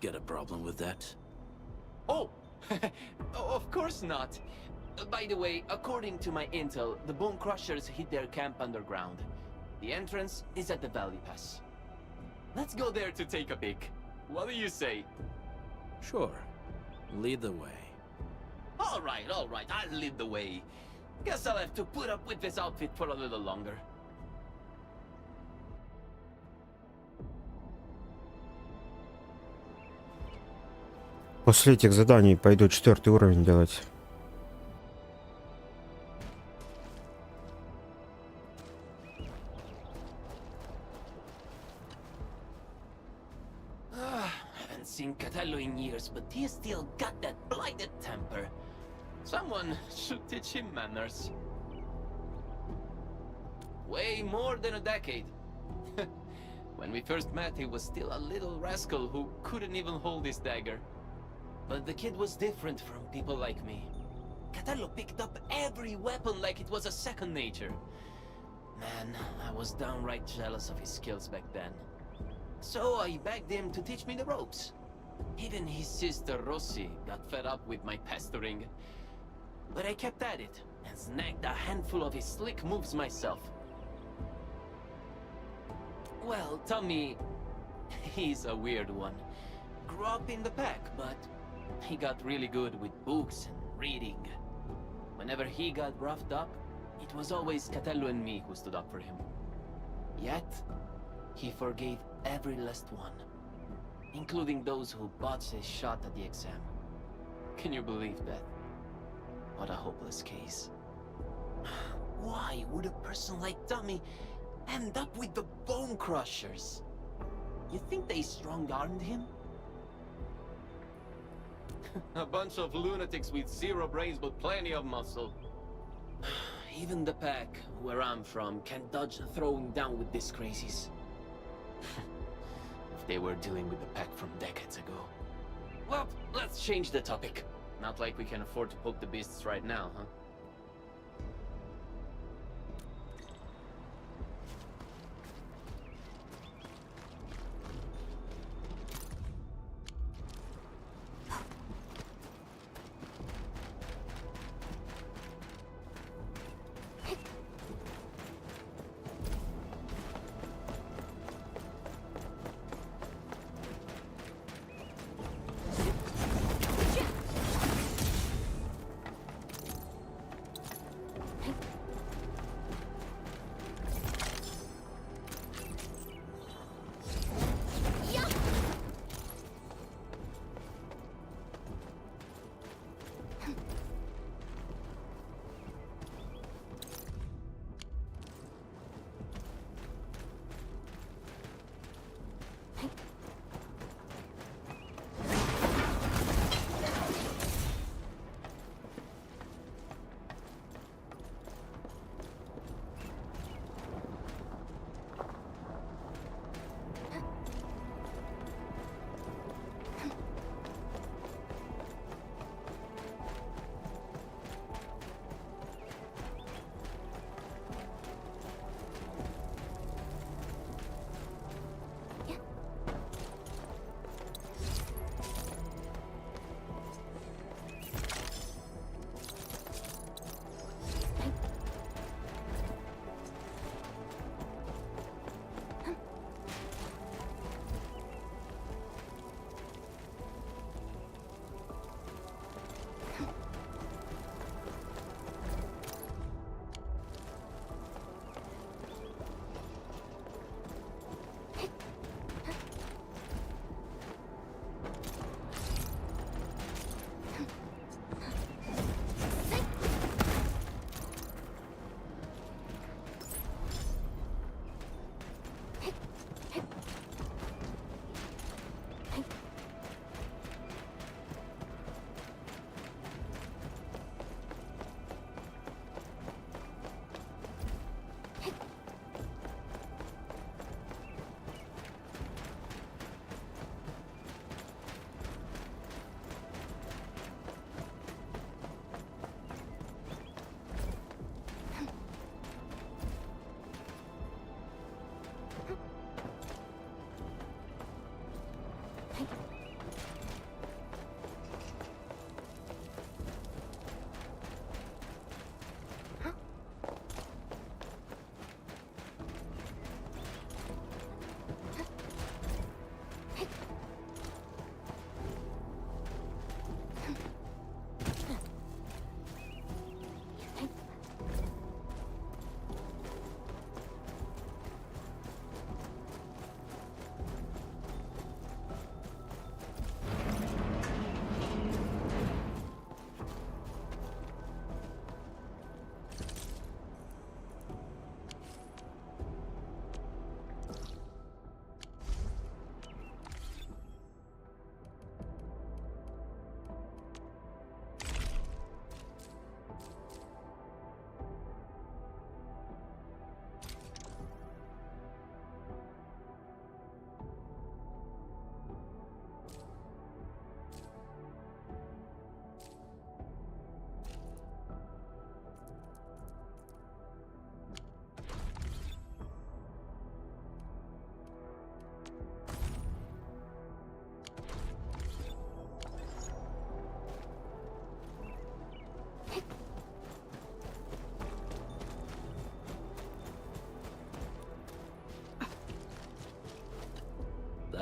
Get a problem with that? Oh! Of course not! By the way, according to my intel, the Bone Crushers hid their camp underground. The entrance is at the Valley Pass. Let's go there to take a peek. What do you say? Sure. Lead the way. Alright, I'll lead the way. Guess I'll have to put up with this outfit for a little longer. После этих заданий пойду 4-й уровень делать. Haven't seen Catello in years, but he still got that blighted temper. Someone should teach him manners. Way more than a decade. When we first met, he was still a little rascal who couldn't even hold his dagger. But the kid was different from people like me. Catello picked up every weapon like it was a second nature. Man, I was downright jealous of his skills back then. So I begged him to teach me the ropes. Even his sister Rossi got fed up with my pestering. But I kept at it, and snagged a handful of his slick moves myself. Well, Tommy, he's a weird one. Grew up in the pack, but he got really good with books and reading. Whenever he got roughed up, it was always Catello and me who stood up for him. Yet, he forgave every last one, including those who botched his shot at the exam. Can you believe that? What a hopeless case. Why would a person like Tommy end up with the Bone Crushers? You think they strong-armed him? A bunch of lunatics with zero brains but plenty of muscle. Even the pack, where I'm from, can't dodge throwing down with these crazies. If they were dealing with the pack from decades ago. Well, let's change the topic. Not like we can afford to poke the beasts right now, huh?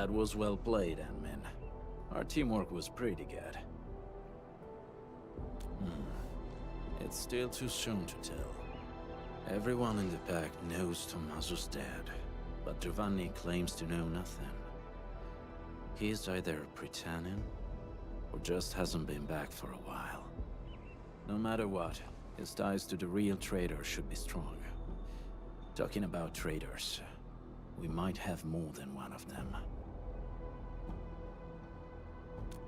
That was well played, Admin. Our teamwork was pretty good. It's still too soon to tell. Everyone in the pack knows Tommaso's dead, but Giovanni claims to know nothing. He's either pretending, or just hasn't been back for a while. No matter what, his ties to the real traitor should be strong. Talking about traitors, we might have more than one of them.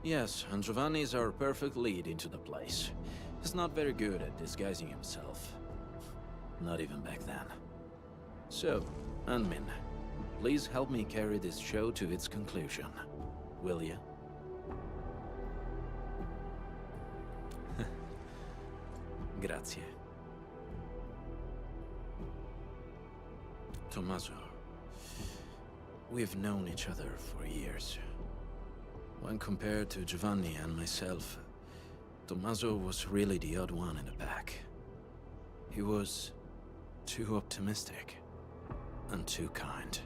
Yes, and Giovanni's our perfect lead into the place. He's not very good at disguising himself. Not even back then. So, Anmin, please help me carry this show to its conclusion. Will you? Grazie. Tommaso, we've known each other for years. When compared to Giovanni and myself, Tommaso was really the odd one in the pack. He was too optimistic and too kind.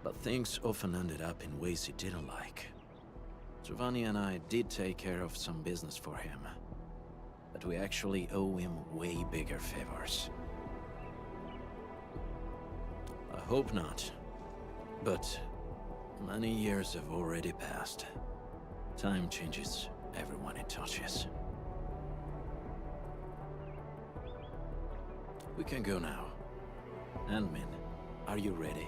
But things often ended up in ways he didn't like. Giovanni and I did take care of some business for him, but we actually owe him way bigger favors. I hope not, but many years have already passed. Time changes everyone it touches. We can go now. Admin, are you ready?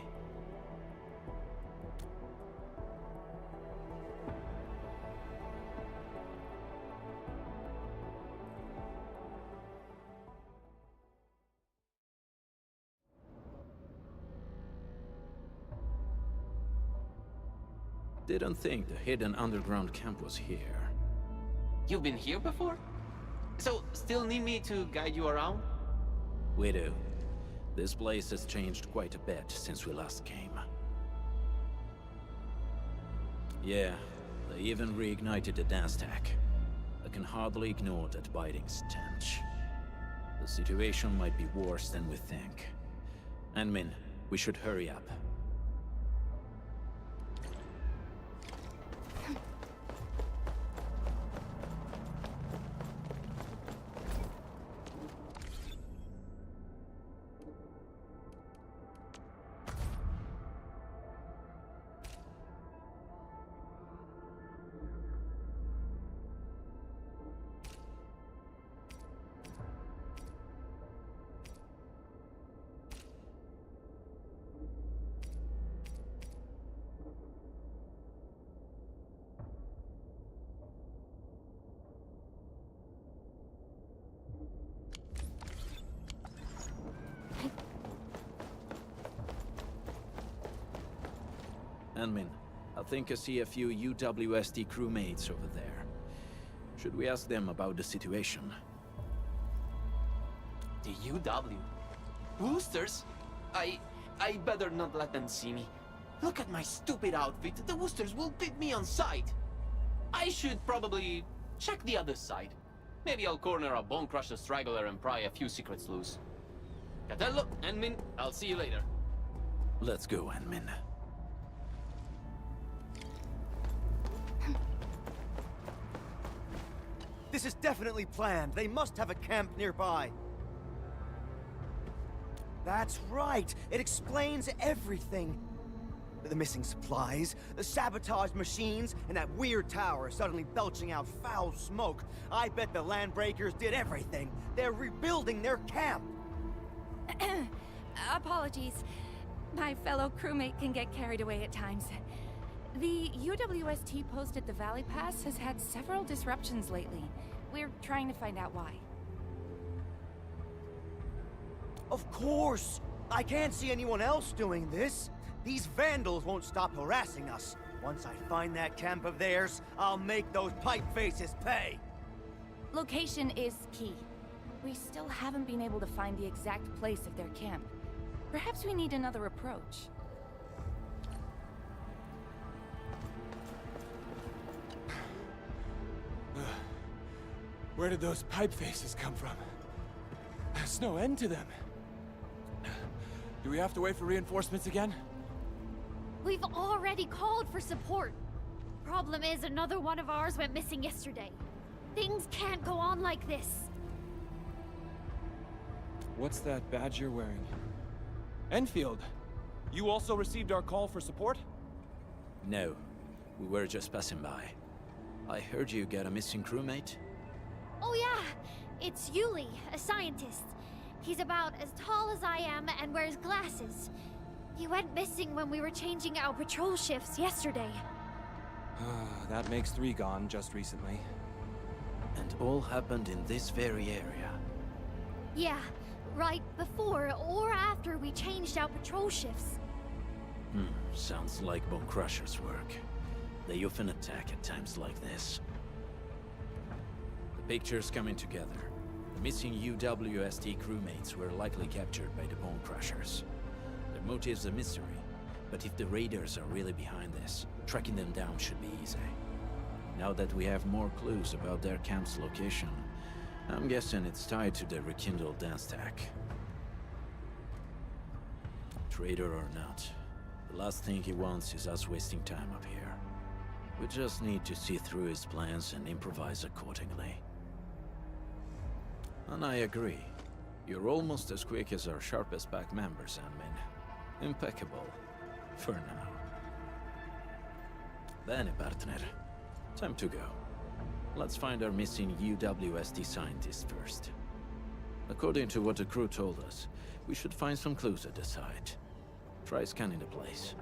Didn't think the hidden underground camp was here. You've been here before? So, still need me to guide you around? We do. This place has changed quite a bit since we last came. Yeah, they even reignited the dance tech. I can hardly ignore that biting stench. The situation might be worse than we think. Admin, we should hurry up. Admin, I think I see a few UWST crewmates over there. Should we ask them about the situation? The UW? Woosters? I better not let them see me. Look at my stupid outfit. The Woosters will beat me on sight. I should probably check the other side. Maybe I'll corner a Bone Crusher straggler and pry a few secrets loose. Catello, Admin, I'll see you later. Let's go, Admin. This is definitely planned. They must have a camp nearby. That's right. It explains everything. The missing supplies, the sabotaged machines, and that weird tower suddenly belching out foul smoke. I bet the Landbreakers did everything. They're rebuilding their camp. Apologies. My fellow crewmate can get carried away at times. The UWST post at the Valley Pass has had several disruptions lately. We're trying to find out why. Of course! I can't see anyone else doing this. These vandals won't stop harassing us. Once I find that camp of theirs, I'll make those pipe faces pay! Location is key. We still haven't been able to find the exact place of their camp. Perhaps we need another approach. Where did those pipe faces come from? There's no end to them. Do we have to wait for reinforcements again? We've already called for support. Problem is, another one of ours went missing yesterday. Things can't go on like this. What's that badge you're wearing? Enfield, you also received our call for support? No, we were just passing by. I heard you got a missing crewmate? Oh yeah, it's Yuli, a scientist. He's about as tall as I am and wears glasses. He went missing when we were changing our patrol shifts yesterday. That makes 3 gone just recently. And all happened in this very area. Yeah, right before or after we changed our patrol shifts. Sounds like Bone Crusher's work. They often attack at times like this. The picture's coming together. The missing UWST crewmates were likely captured by the Bone Crushers. Their motive's a mystery, but if the raiders are really behind this, tracking them down should be easy. Now that we have more clues about their camp's location, I'm guessing it's tied to the rekindled dance tech. Traitor or not, the last thing he wants is us wasting time up here. We just need to see through his plans and improvise accordingly. And I agree. You're almost as quick as our sharpest pack members, Anmin. Impeccable. For now. Bene, partner. Time to go. Let's find our missing UWST scientist first. According to what the crew told us, we should find some clues at the site. Try scanning the place.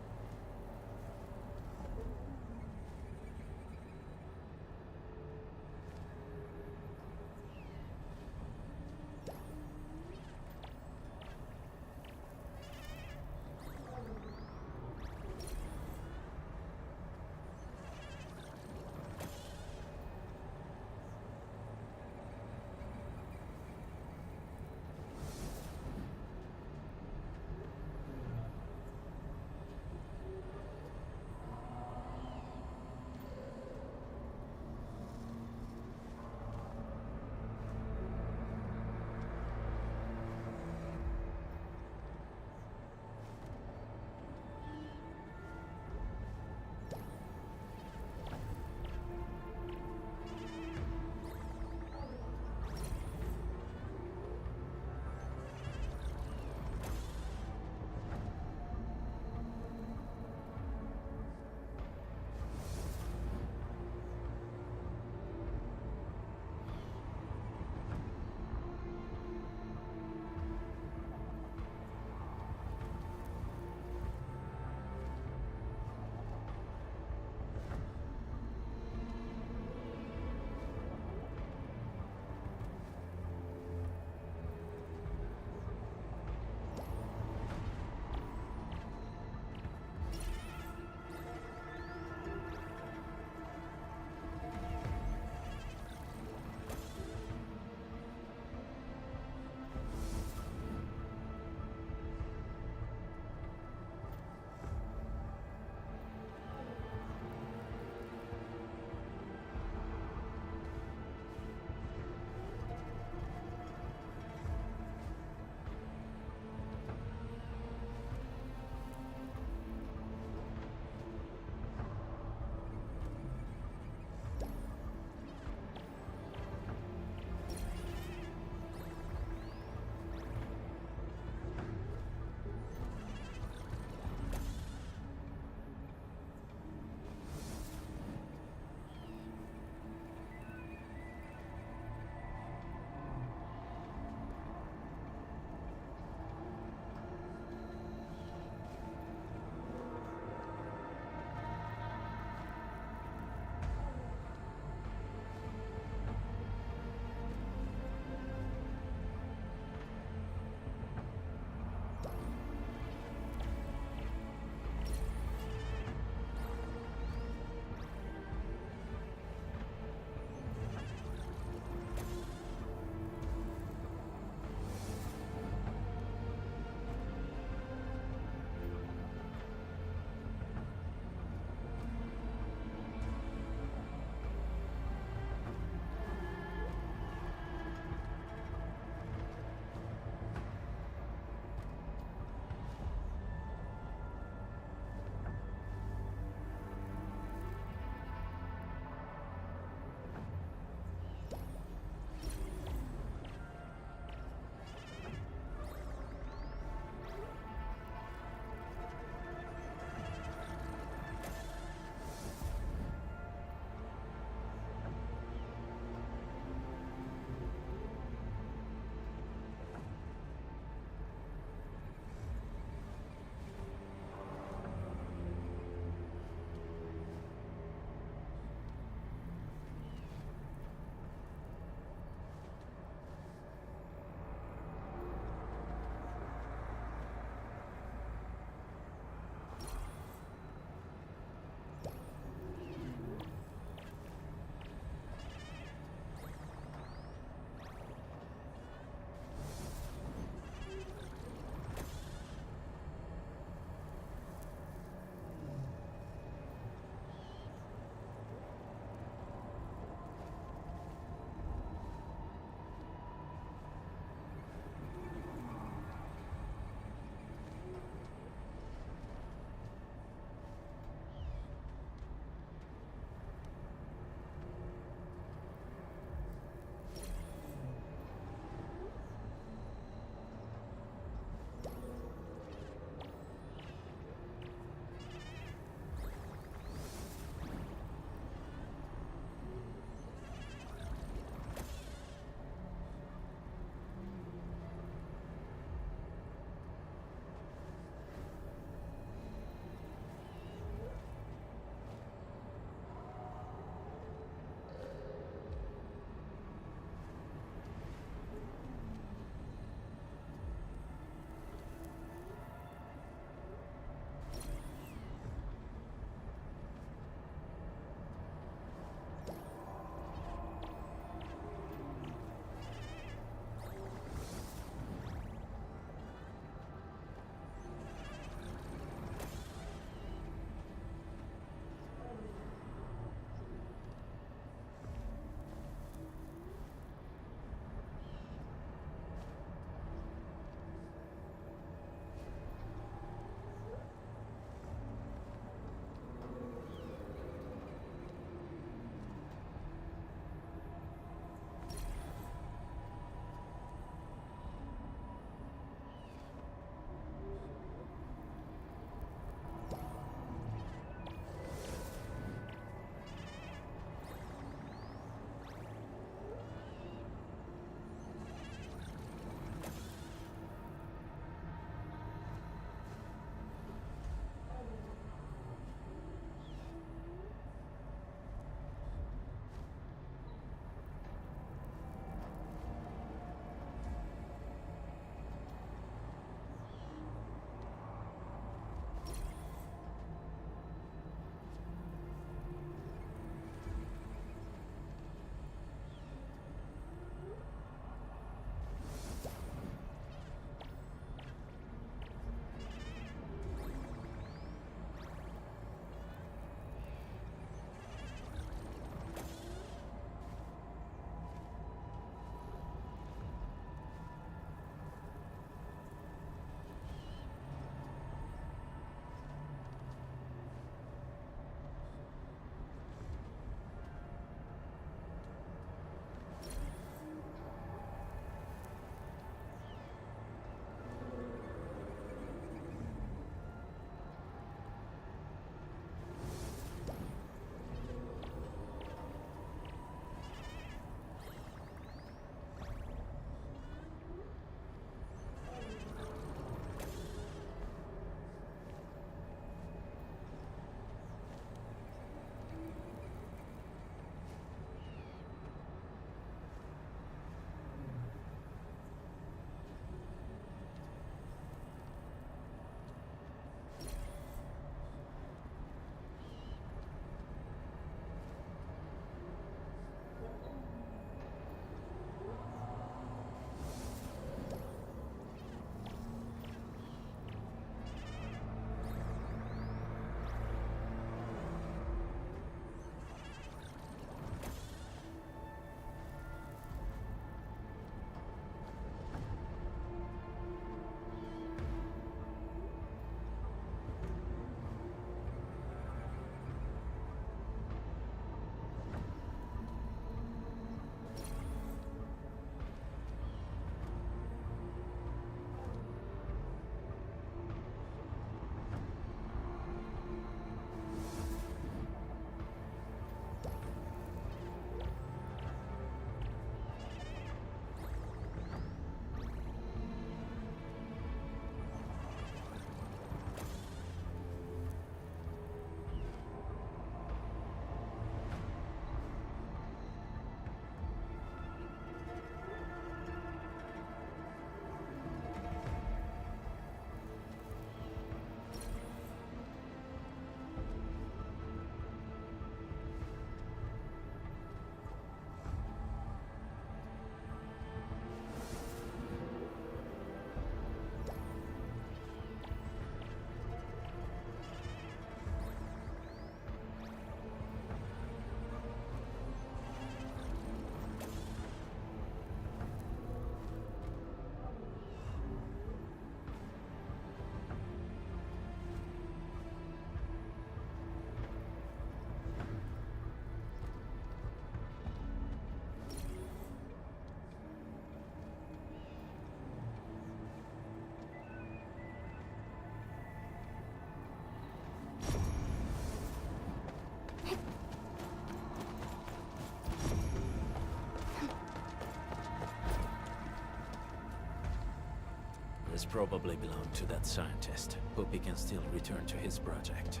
This probably belonged to that scientist. Hope he can still return to his project.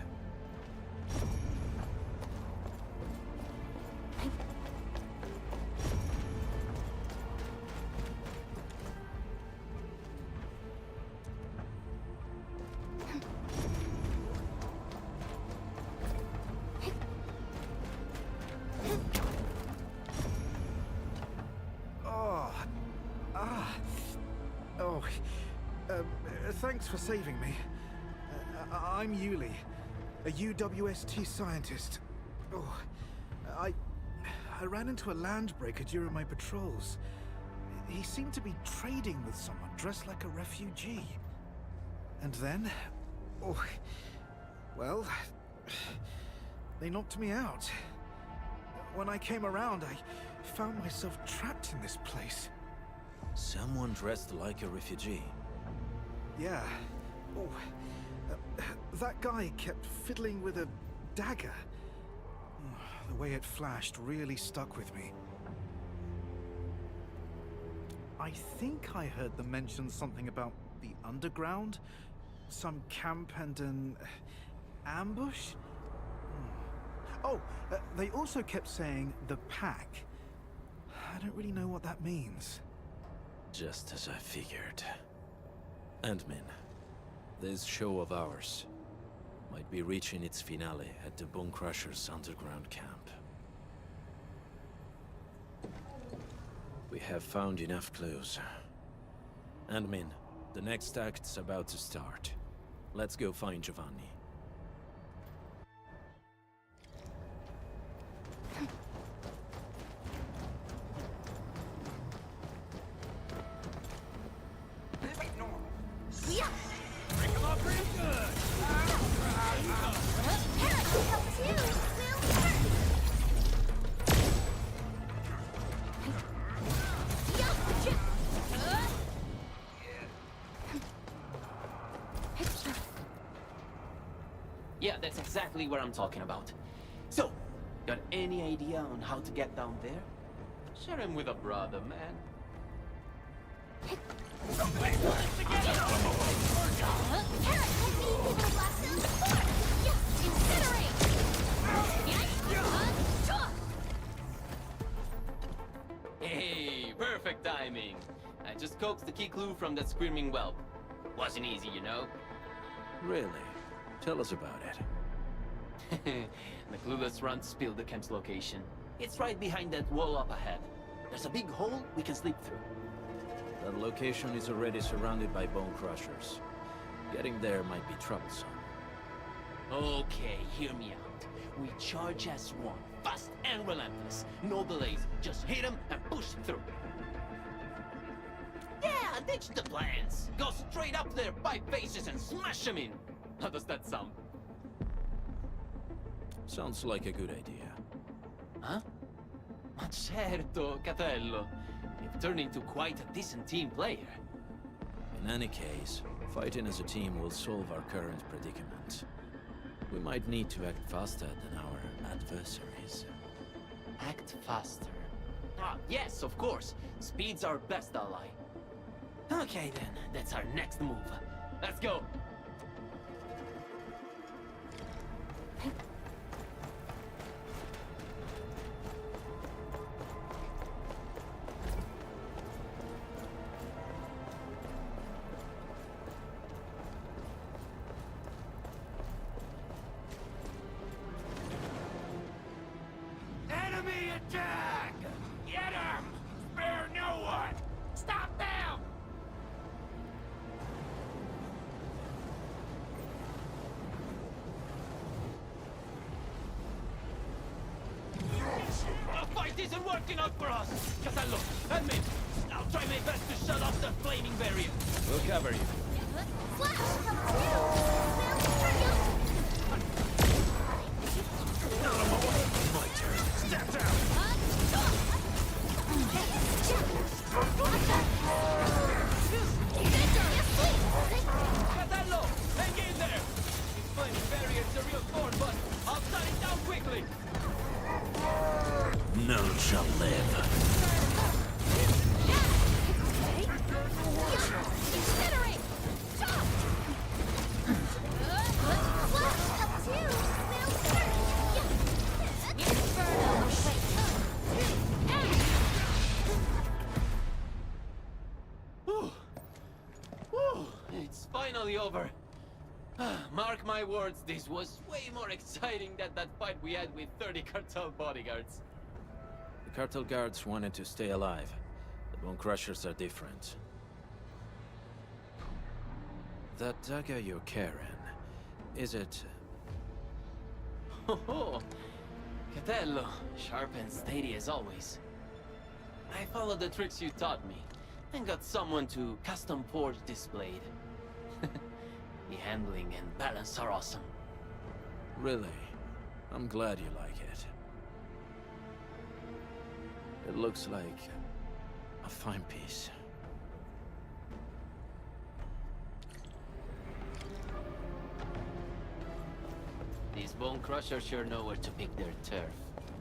Thanks for saving me. I'm Yuli, a UWST scientist. Oh, I ran into a landbreaker during my patrols. He seemed to be trading with someone dressed like a refugee. And then, well, they knocked me out. When I came around, I found myself trapped in this place. Someone dressed like a refugee? Yeah. That guy kept fiddling with a dagger. The way it flashed really stuck with me. I think I heard them mention something about the underground, some camp and an ambush. They also kept saying the pack. I don't really know what that means. Just as I figured. Endmin, this show of ours might be reaching its finale at the Bone Crusher's underground camp. We have found enough clues. Endmin, the next act's about to start. Let's go find Giovanni. Yeah, that's exactly what I'm talking about. So, got any idea on how to get down there? Share him with a brother, man. Hey, perfect timing. I just coaxed the key clue from that screaming whelp. Wasn't easy, you know? Really? Tell us about it. The clueless runt spilled the camp's location. It's right behind that wall up ahead. There's a big hole we can slip through. That location is already surrounded by bone crushers. Getting there might be troublesome. Okay, hear me out. We charge as one, fast and relentless. No delays, just hit him and push through. Yeah, ditch the plans. Go straight up there, pipe faces, and smash them in. How does that sound? Sounds like a good idea. Huh? Ma certo, Catello. You've turned into quite a decent team player. In any case, fighting as a team will solve our current predicament. We might need to act faster than our adversaries. Act faster. Ah, yes, of course. Speed's our best ally. Okay then, that's our next move. Let's go! Enemy attack! Get him! Spare no one! Stop them! The fight isn't working out for us! Catello, help me! I'll try my best to shut off the flaming barrier. We'll cover you. Flash, help too! My turn. Step down! Catello, hang in there! This flaming barrier's a real thorn, but I'll shut it down quickly! None shall live. Incinerate! over. Mark my words, this was way more exciting than that fight we had with 30 cartel bodyguards. The cartel guards wanted to stay alive. The Bone Crushers are different. That dagger you're carrying, is it... Oh, Catello, sharp and steady as always. I followed the tricks you taught me, and got someone to custom forge this blade. The handling and balance are awesome. Really? I'm glad you like it. It looks like a fine piece. These Bone Crushers sure know where to pick their turf.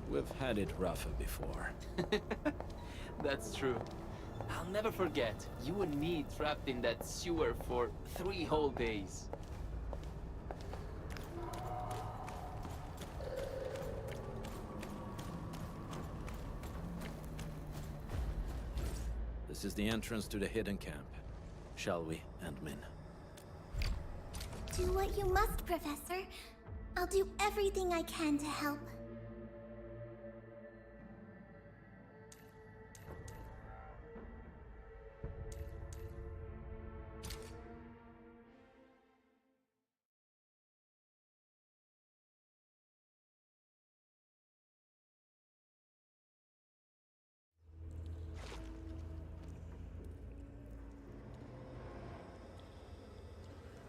We've had it rougher before. That's true. I'll never forget, you and me trapped in that sewer for 3 whole days. This is the entrance to the hidden camp. Shall we, Endmin? Do what you must, Professor. I'll do everything I can to help.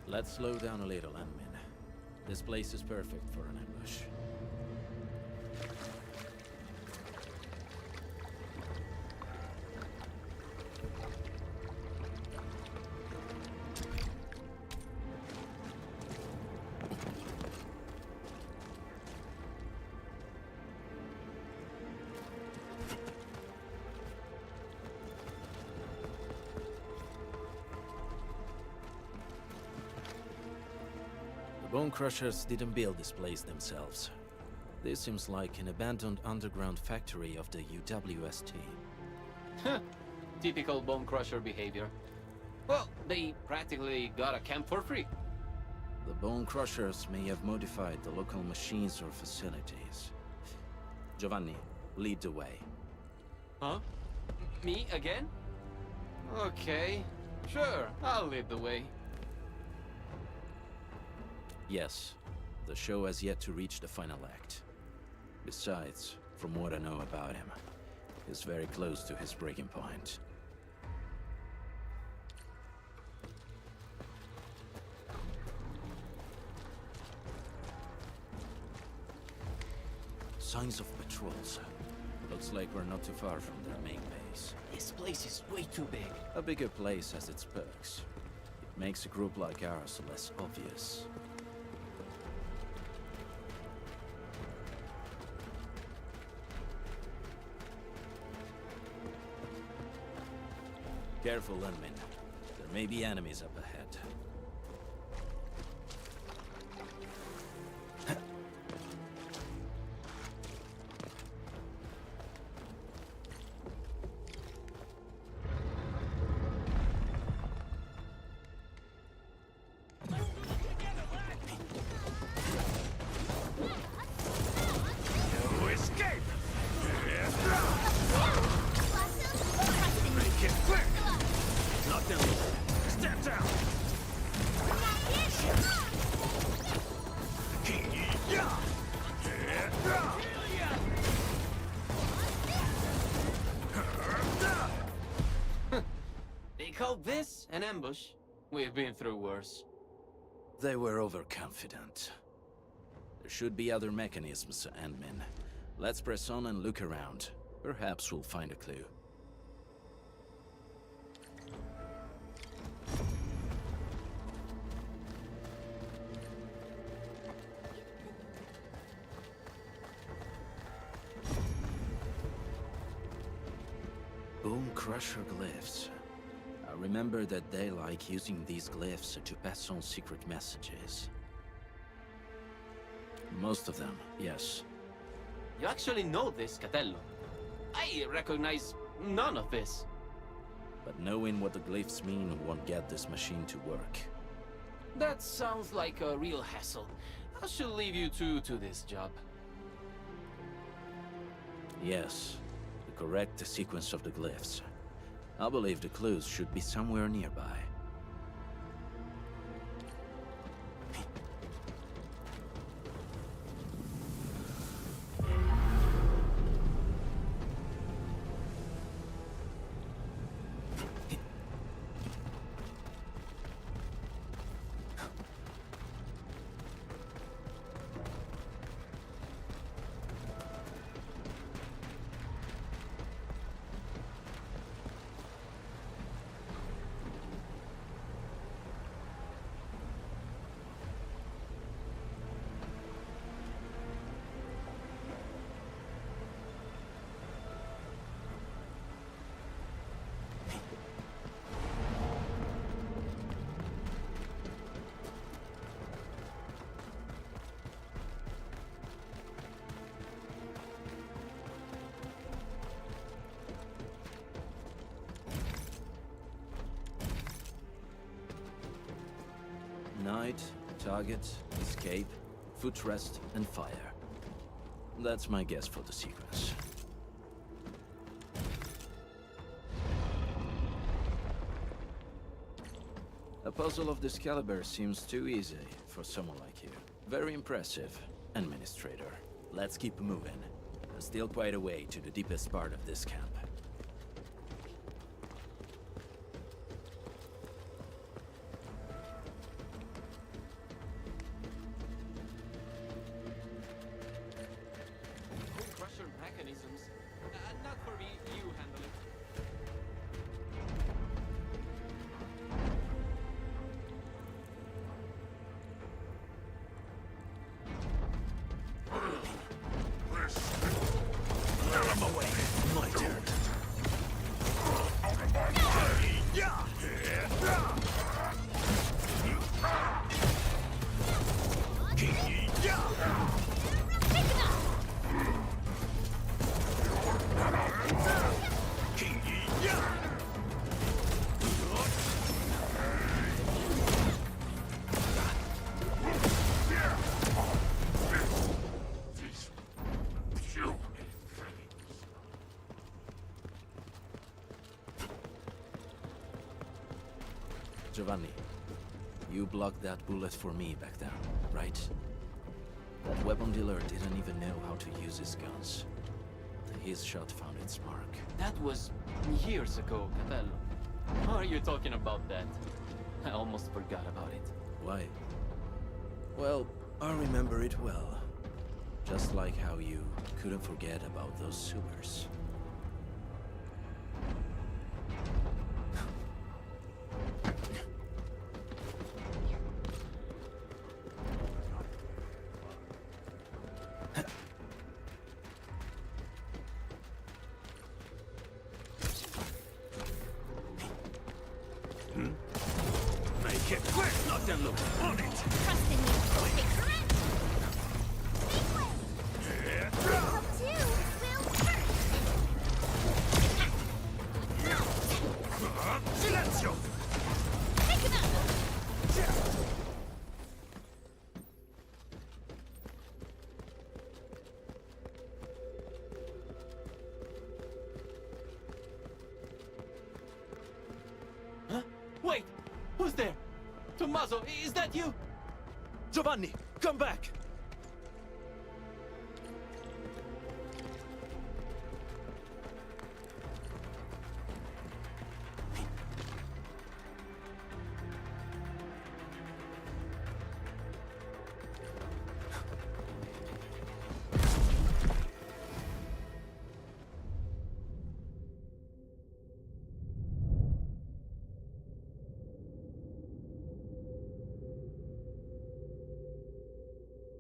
Let's slow down a little, Endmin. This place is perfect for an ambush. The Bone Crushers didn't build this place themselves. This seems like an abandoned underground factory of the UWST. Typical Bone Crusher behavior. Well, they practically got a camp for free. The Bone Crushers may have modified the local machines or facilities. Giovanni, lead the way. Huh? Me again? Okay, sure, I'll lead the way. Yes, the show has yet to reach the final act. Besides, from what I know about him, he's very close to his breaking point. Signs of patrols. Looks like we're not too far from their main base. This place is way too big. A bigger place has its perks. It makes a group like ours less obvious. Careful, Endmin. There may be enemies up ahead. No escape! Make it quick! Not them. Step down! They call this an ambush? We've been through worse. They were overconfident. There should be other mechanisms, Endmin. Let's press on and look around. Perhaps we'll find a clue. Bone Crusher glyphs. I remember that they like using these glyphs to pass on secret messages. Most of them, yes. You actually know this, Catello. I recognize none of this. But knowing what the glyphs mean won't get this machine to work. That sounds like a real hassle. I should leave you two to this job. Yes, the correct sequence of the glyphs. I believe the clues should be somewhere nearby. Night, target, escape, foot rest, and fire. That's my guess for the sequence. A puzzle of this caliber seems too easy for someone like you. Very impressive, Administrator. Let's keep moving. There's still quite a way to the deepest part of this camp. Crusher mechanisms. Not for me, you handle it. Out of my way. My turn. Giovanni, you blocked that bullet for me back then, right? That weapon dealer didn't even know how to use his guns. His shot found its mark. That was years ago, Capello. Why are you talking about that? I almost forgot about it. Why? Well, I remember it well. Just like how you couldn't forget about those sewers. Make it quick! Knock them loose! On it! Trust in you. Take correct. Up two will hurt. Silenzio! Pick him up. Huh? Wait! Who's there? Tommaso, is that you? Giovanni, come back!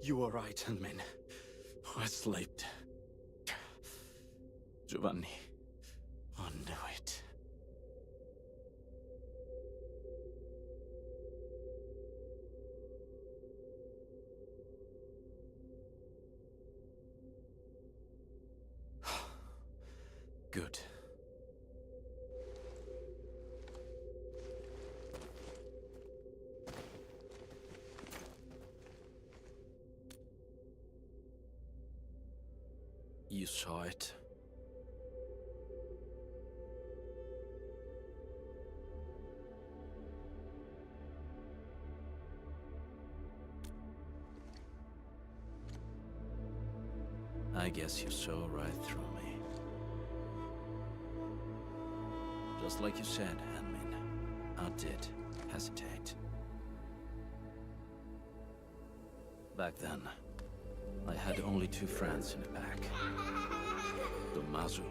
You were right, Handman. I slept. Giovanni, I knew it. Good. You saw it? I guess you saw right through me. Just like you said, Admin. I did hesitate. Back then, I had only 2 friends in the pack. Tommaso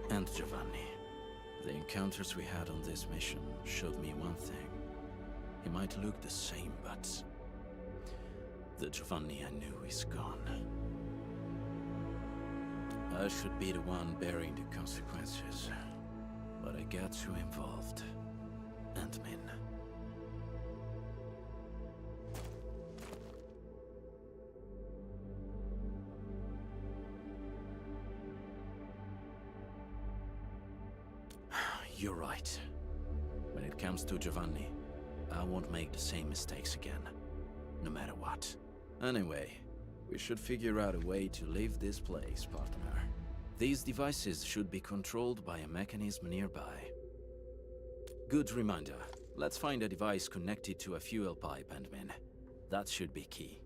and Giovanni. The encounters we had on this mission showed me one thing. He might look the same, but the Giovanni I knew is gone. I should be the one bearing the consequences, but I got too involved. Admin. You're right. When it comes to Giovanni, I won't make the same mistakes again, no matter what. Anyway, we should figure out a way to leave this place, partner. These devices should be controlled by a mechanism nearby. Good reminder. Let's find a device connected to a fuel pipe, Admin. That should be key.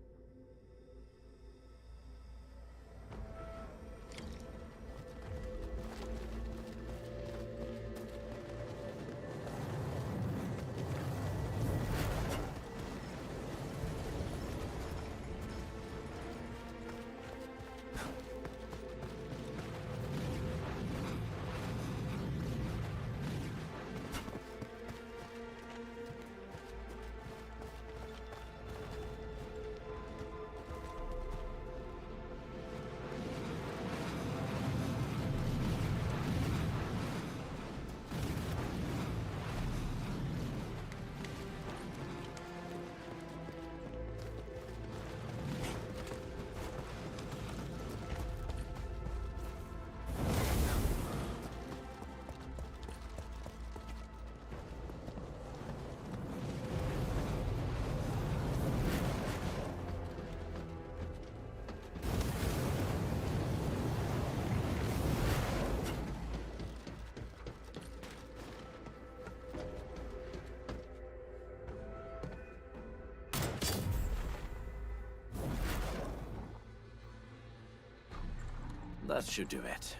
That should do it.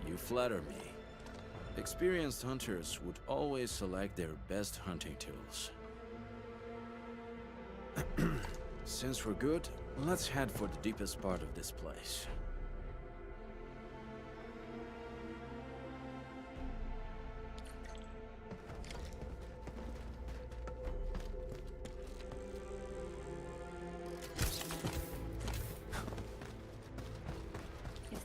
You flatter me. Experienced hunters would always select their best hunting tools. Since we're good, let's head for the deepest part of this place.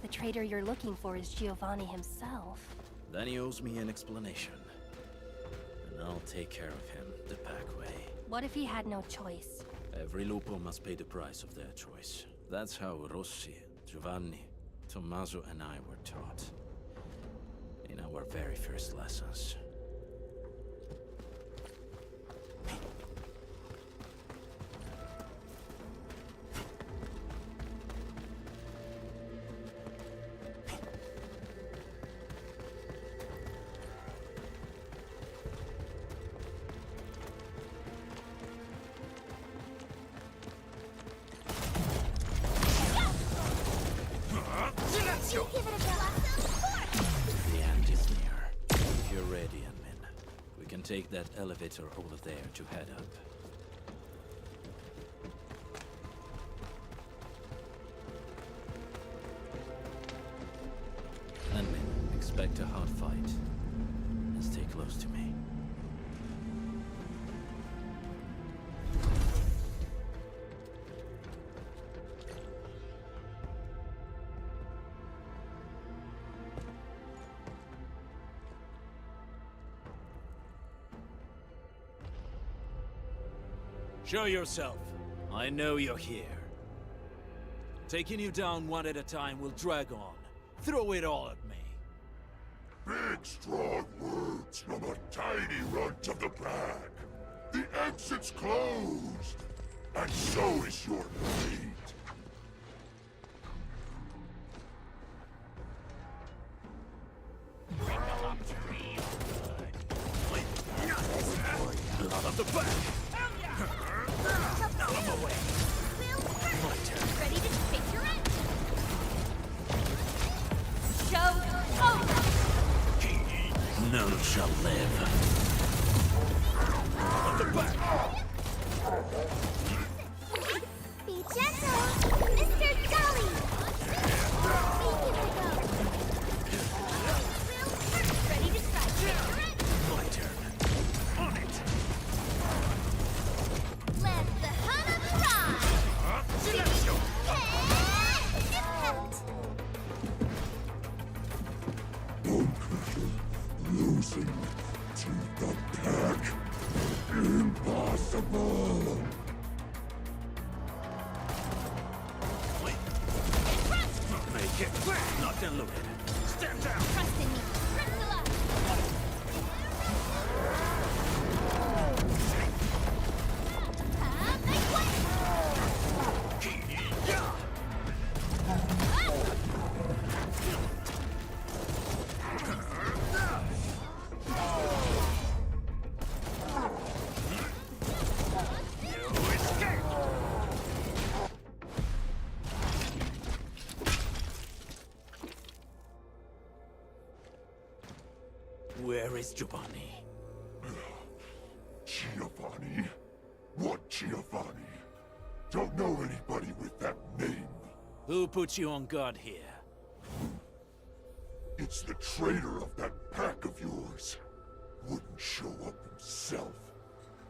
The traitor you're looking for is Giovanni himself. Then he owes me an explanation. And I'll take care of him the back way. What if he had no choice? Every lupo must pay the price of their choice. That's how Rossi, Giovanni, Tommaso and I were taught. In our very first lessons. Take that elevator over there to head up. Admin, expect a hard fight. And stay close to me. Show yourself. I know you're here. Taking you down one at a time will drag on. Throw it all at me. Big, strong words from a tiny runt of the pack. The Guess it's closed. And so is your fate. Out of the back! I'm away. My turn. Ready to take your end? Show over! None shall live. Out of the back! Be gentle, Mr. Jolly! Ready to strike. My turn. On it! Let the hammer fly! Silencio! Impact! Losing to the pack. Impossible! Make it. Not eluded. Stand down! Trust in me. Priscilla! Make way! Where is Giovanni? Giovanni? What Giovanni? Don't know anybody with that name. Who put you on guard here? It's the traitor of that pack of yours. Wouldn't show up himself.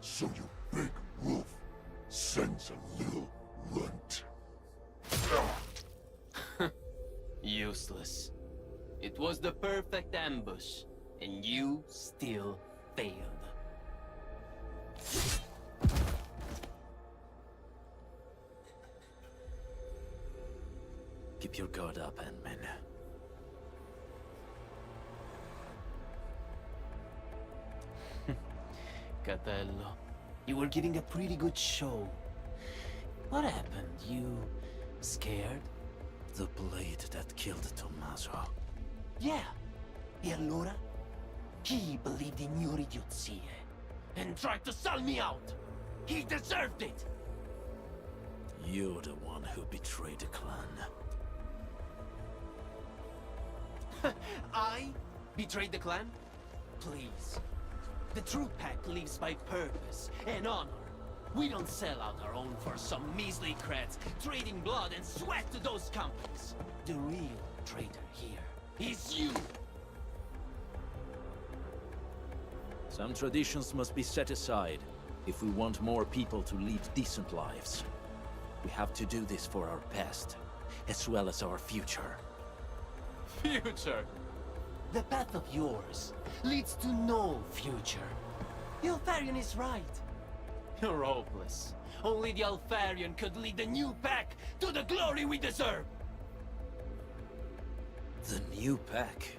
So your big wolf sends a little runt. Useless. It was the perfect ambush, and you still failed. Keep your guard up, Ant-Man. Catello, you were giving a pretty good show. What happened? You scared? The blade that killed Tommaso. Yeah. E allora? He believed in your idiozie and tried to sell me out. He deserved it. You're the one who betrayed the clan. I betrayed the clan? Please. The true pack lives by purpose and honor. We don't sell out our own for some measly creds, trading blood and sweat to those companies. The real traitor here is you. Some traditions must be set aside if we want more people to lead decent lives. We have to do this for our past, as well as our future. Future? The path of yours leads to no future. The Alfarian is right. You're hopeless. Only the Alfarian could lead the new pack to the glory we deserve. The new pack?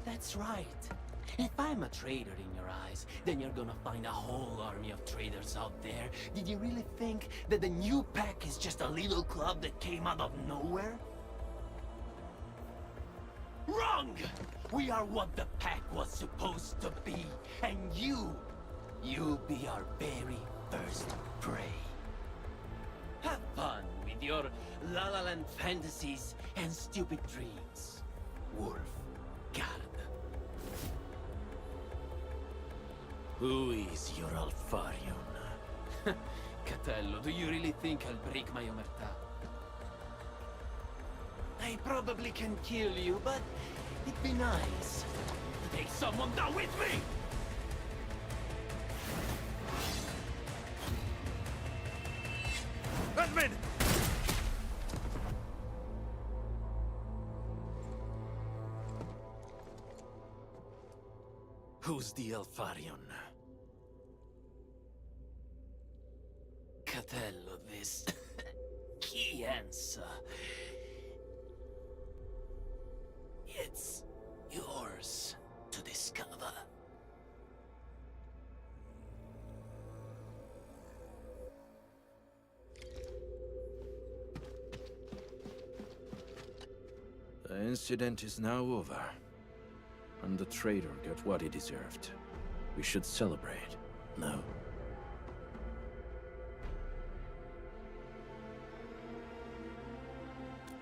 That's right. If I'm a traitor in your eyes, then you're gonna find a whole army of traitors out there. Did you really think that the new pack is just a little club that came out of nowhere? Wrong! We are what the pack was supposed to be, and you'll be our very first prey. Have fun with your La La Land fantasies and stupid dreams, Wolf Guard. Who is your Alfarion? Catello, do you really think I'll break my omertà? I probably can kill you, but it'd be nice to take someone down with me! Admin! Who's the Alfarion? Catello, this key answer. It's yours. incident is now over, and the traitor got what he deserved. We should celebrate, no?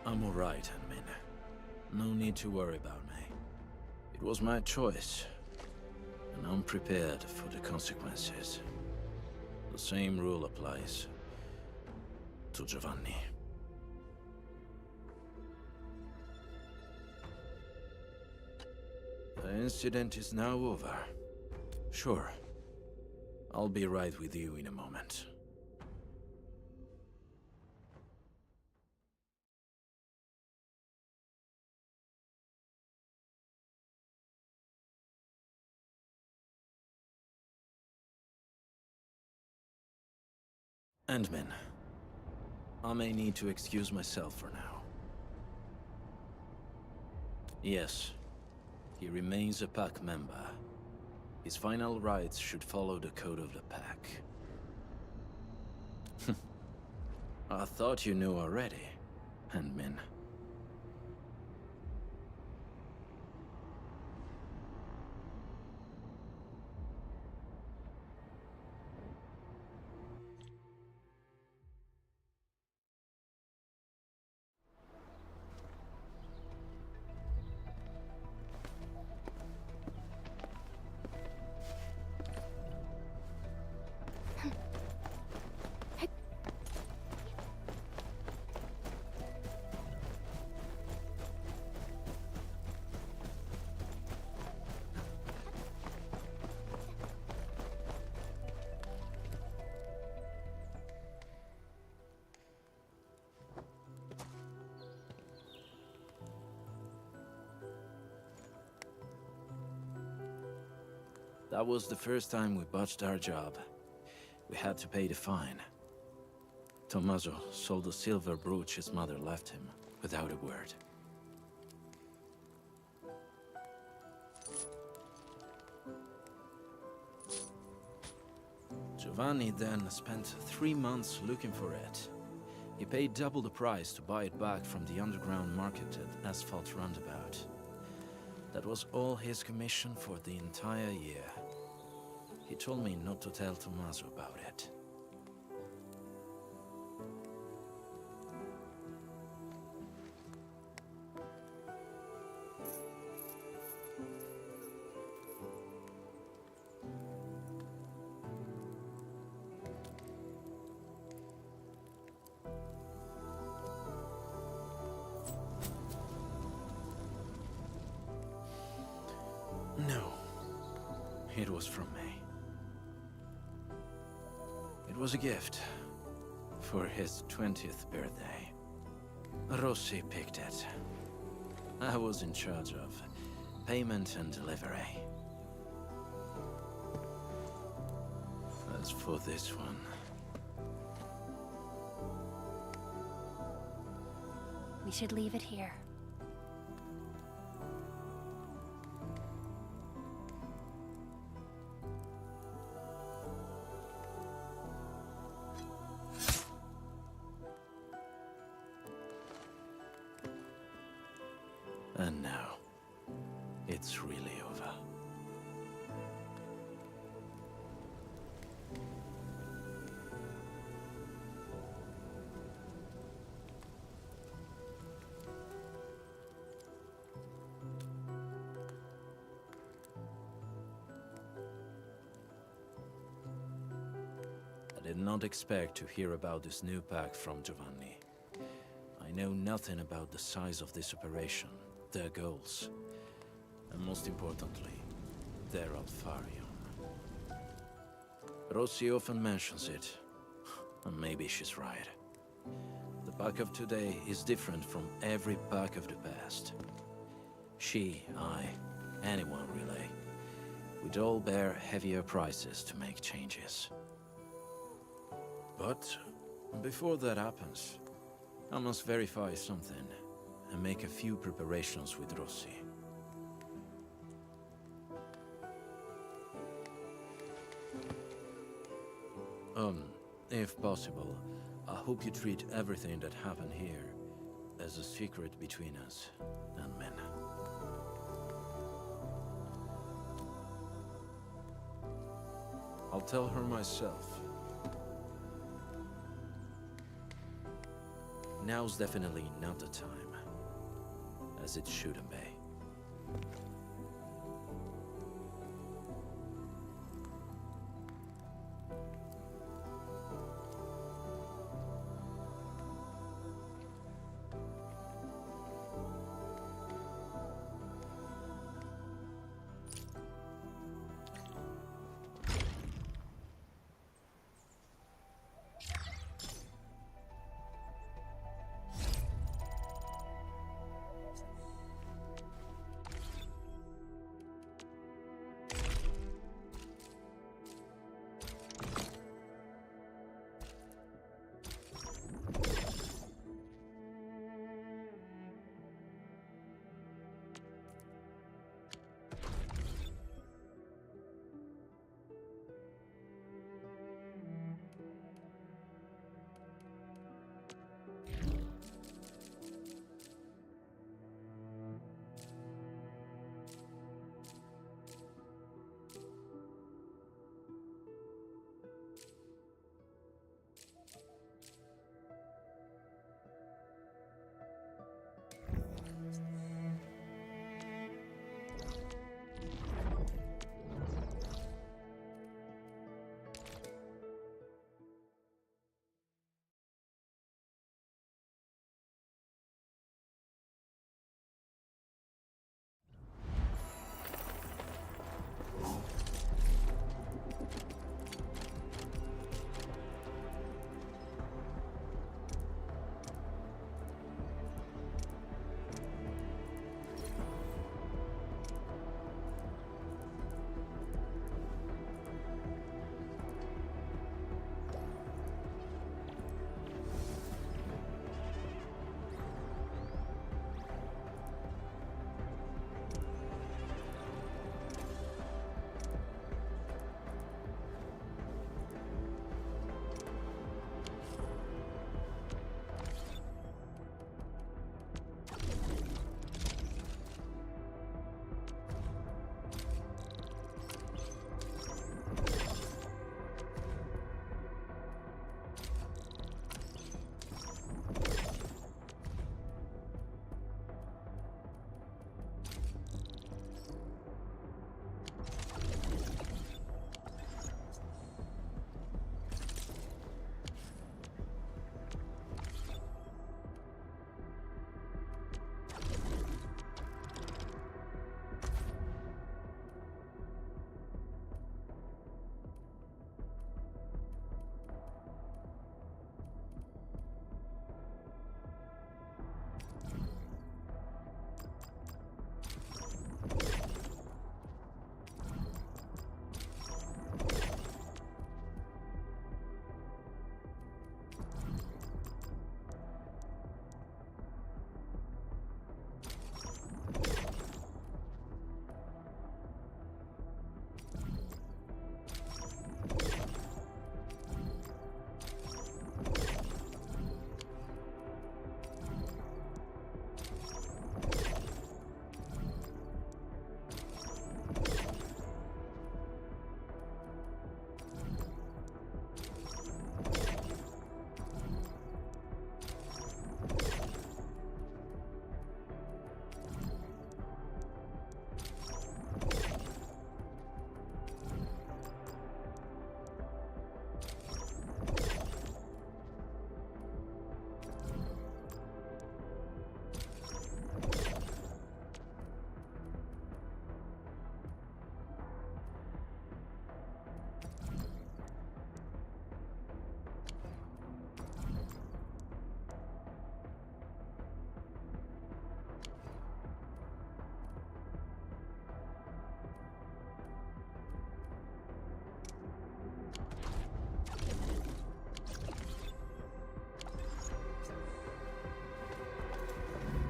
I'm alright, Hanmin. No need to worry about me. It was my choice, and I'm prepared for the consequences. The same rule applies to Giovanni. The incident is now over. Sure. I'll be right with you in a moment. Endmin, I may need to excuse myself for now. Yes, he remains a pack member. His final rites should follow the code of the pack. I thought you knew already, Endmin. That was the first time we botched our job. We had to pay the fine. Tommaso sold the silver brooch his mother left him, without a word. Giovanni then spent 3 months looking for it. He paid double the price to buy it back from the underground marketed asphalt roundabout. That was all his commission for the entire year. He told me not to tell Tommaso about it. No, it was from me. It was a gift for his 20th birthday. Rossi picked it. I was in charge of payment and delivery. As for this one... We should leave it here. And now, it's really over. I did not expect to hear about this new pack from Giovanni. I know nothing about the size of this operation, their goals, and most importantly, their Alfarion. Rossi often mentions it, and maybe she's right. The pack of today is different from every pack of the past. She, I, anyone really, would all bear heavier prices to make changes. But before that happens, I must verify something and make a few preparations with Rossi. If possible, I hope you treat everything that happened here There's a secret between us and men. I'll tell her myself. Now's definitely not the time, as it shouldn't be.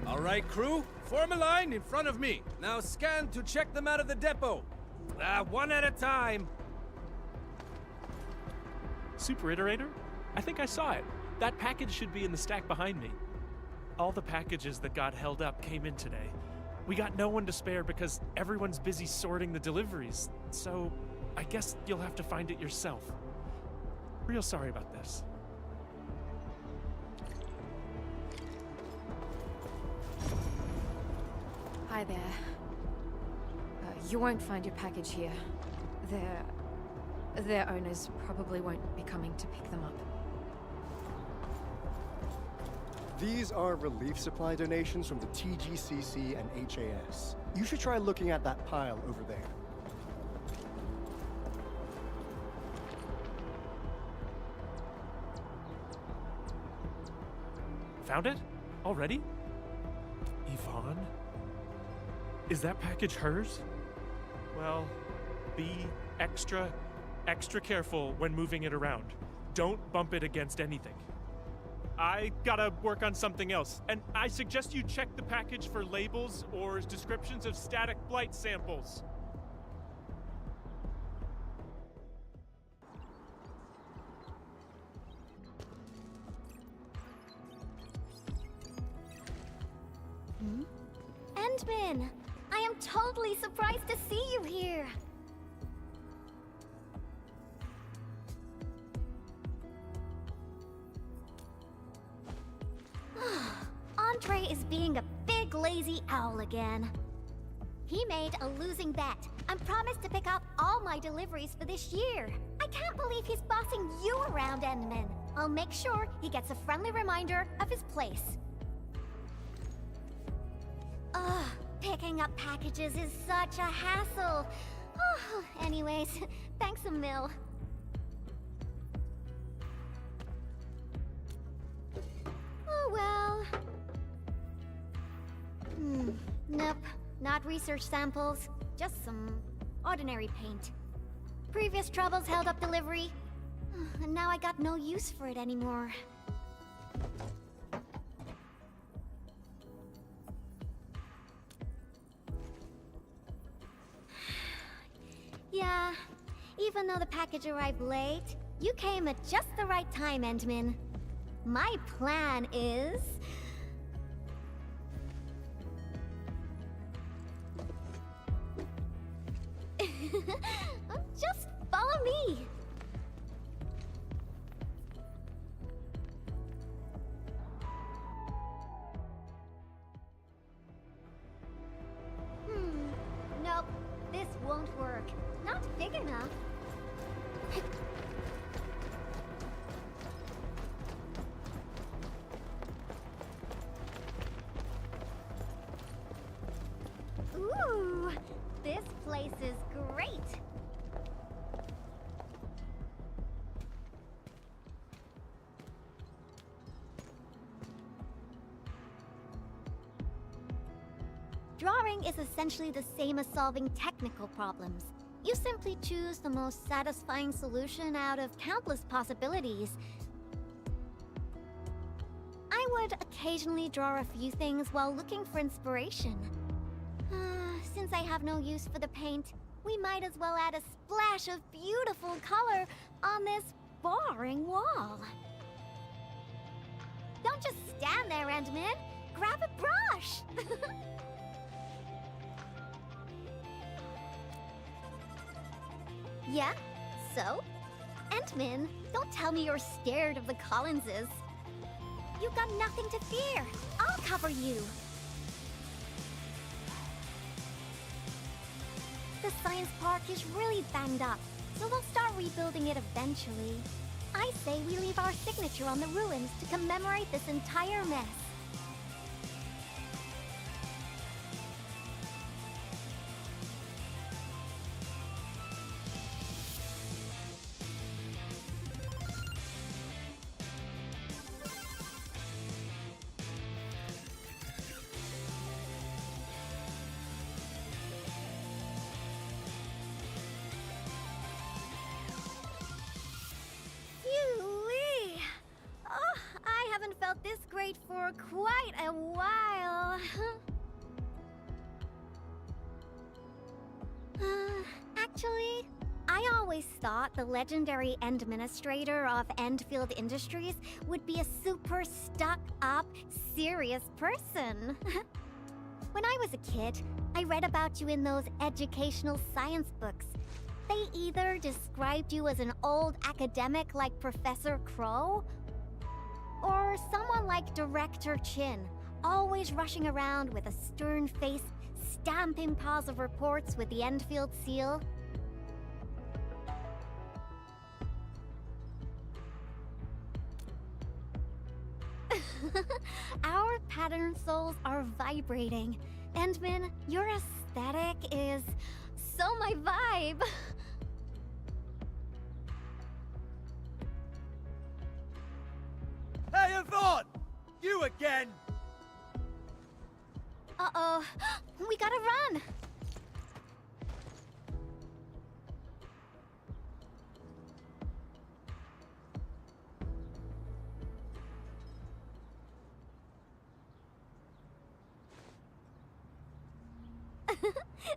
All right, crew, form a line in front of me. Now scan to check them out of the depot. One at a time. Super Iterator? I think I saw it. That package should be in the stack behind me. all the packages that got held up came in today. We got no one to spare because everyone's busy sorting the deliveries, so I guess you'll have to find it yourself. Real sorry about this. Hi there. You won't find your package here. Their owners probably won't be coming to pick them up. These are relief supply donations from the TGCC and HAS. You should try looking at that pile over there. Found it? Already? Yvonne? Is that package hers? Well, be extra careful when moving it around. Don't bump it against anything. I gotta work on something else, and I suggest you check the package for labels or descriptions of static blight samples. Endman! I am totally surprised to see you here! Andre is being a big lazy owl again. He made a losing bet and promised to pick up all my deliveries for this year. I can't believe he's bossing you around, Endman. I'll make sure he gets a friendly reminder of his place. Ugh, picking up packages is such a hassle. Oh, anyways, thanks a mil. Oh well. Nope, not research samples, just some ordinary paint. Previous troubles held up delivery, and now I got no use for it anymore. Yeah, even though the package arrived late, you came at just the right time, Endman. My plan is... just follow me. Nope, this won't work. Not big enough. Ooh, this place is great. Drawing is essentially the same as solving technical problems. You simply choose the most satisfying solution out of countless possibilities. I would occasionally draw a few things while looking for inspiration. Since I have no use for the paint, we might as well add a splash of beautiful color on this boring wall. Don't just stand there, Endman. Grab a brush! Yeah? So? Endman, don't tell me you're scared of the Collinses. You've got nothing to fear. I'll cover you. The science park is really banged up, so we'll start rebuilding it eventually. I say we leave our signature on the ruins to commemorate this entire mess. This great for quite a while. Actually, I I always thought the legendary administrator of Endfield Industries would be a super stuck-up, serious person. When I was a kid, I read about you in those educational science books. They either described you as an old academic like Professor Crow, or someone like Director Chin, always rushing around with a stern face, stamping piles of reports with the Endfield seal. Our pattern souls are vibrating. Endman, your aesthetic is so my vibe. Hey, Yvonne! You again! Uh-oh. We gotta run!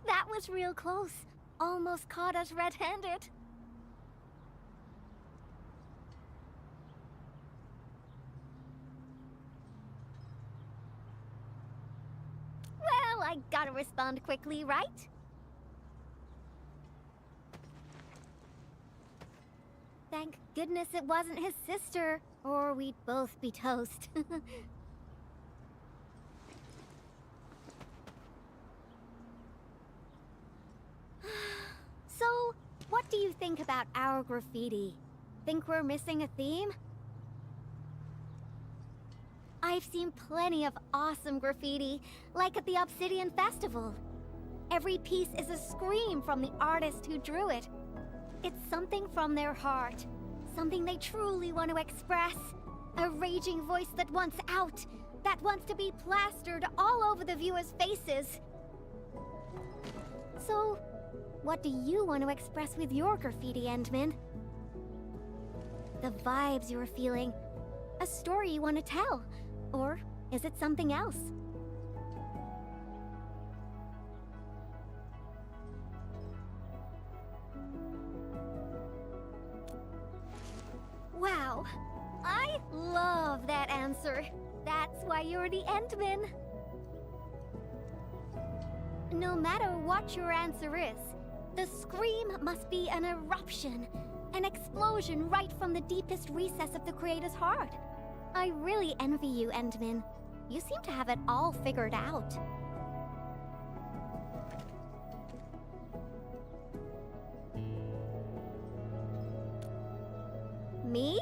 That was real close. Almost caught us red-handed. Well, I gotta respond quickly, right? Thank goodness it wasn't his sister, or we'd both be toast. So, what do you think about our graffiti? Think we're missing a theme? I've seen plenty of awesome graffiti, like at the Obsidian Festival. Every piece is a scream from the artist who drew it. It's something from their heart, something they truly want to express. A raging voice that wants out, that wants to be plastered all over the viewers' faces. So, what do you want to express with your graffiti, Endman? The vibes you are feeling, a story you want to tell, or is it something else? Wow, I love that answer. That's why you're the Endman. No matter what your answer is, the scream must be an eruption, an explosion right from the deepest recess of the creator's heart. I really envy you, Endman. You seem to have it all figured out. Me?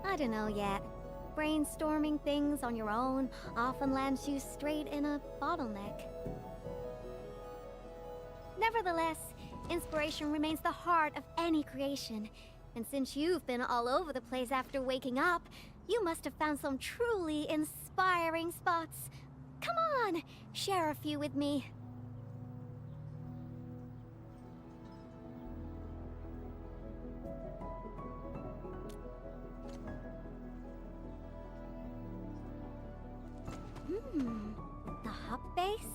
I don't know yet. Brainstorming things on your own often lands you straight in a bottleneck. Nevertheless, inspiration remains the heart of any creation. And since you've been all over the place after waking up, you must have found some truly inspiring spots. Come on, share a few with me. The hub base?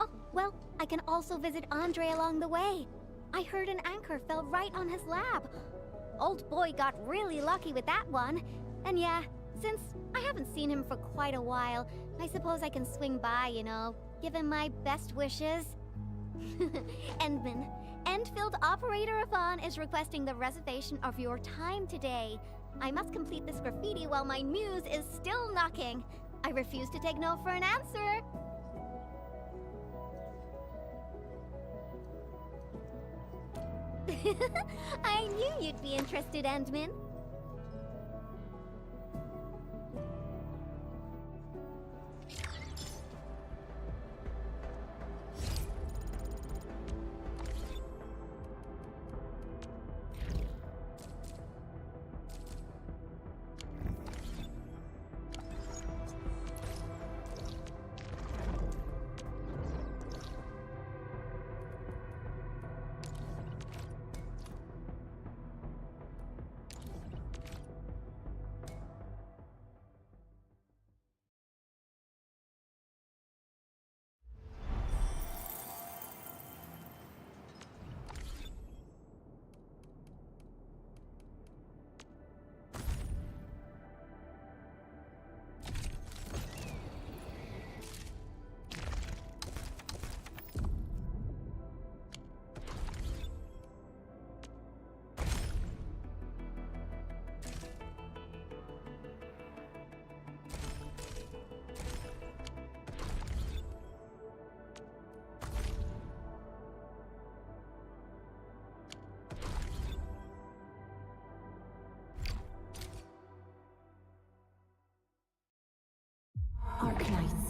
Oh, well, I can also visit Andre along the way. I heard an anchor fell right on his lab. Old boy got really lucky with that one. And yeah, since I haven't seen him for quite a while, I suppose I can swing by, you know, give him my best wishes. Endman, Endfield Operator Yvonne is requesting the reservation of your time today. I must complete this graffiti while my muse is still knocking. I refuse to take no for an answer. I knew you'd be interested, Endman. Arknights.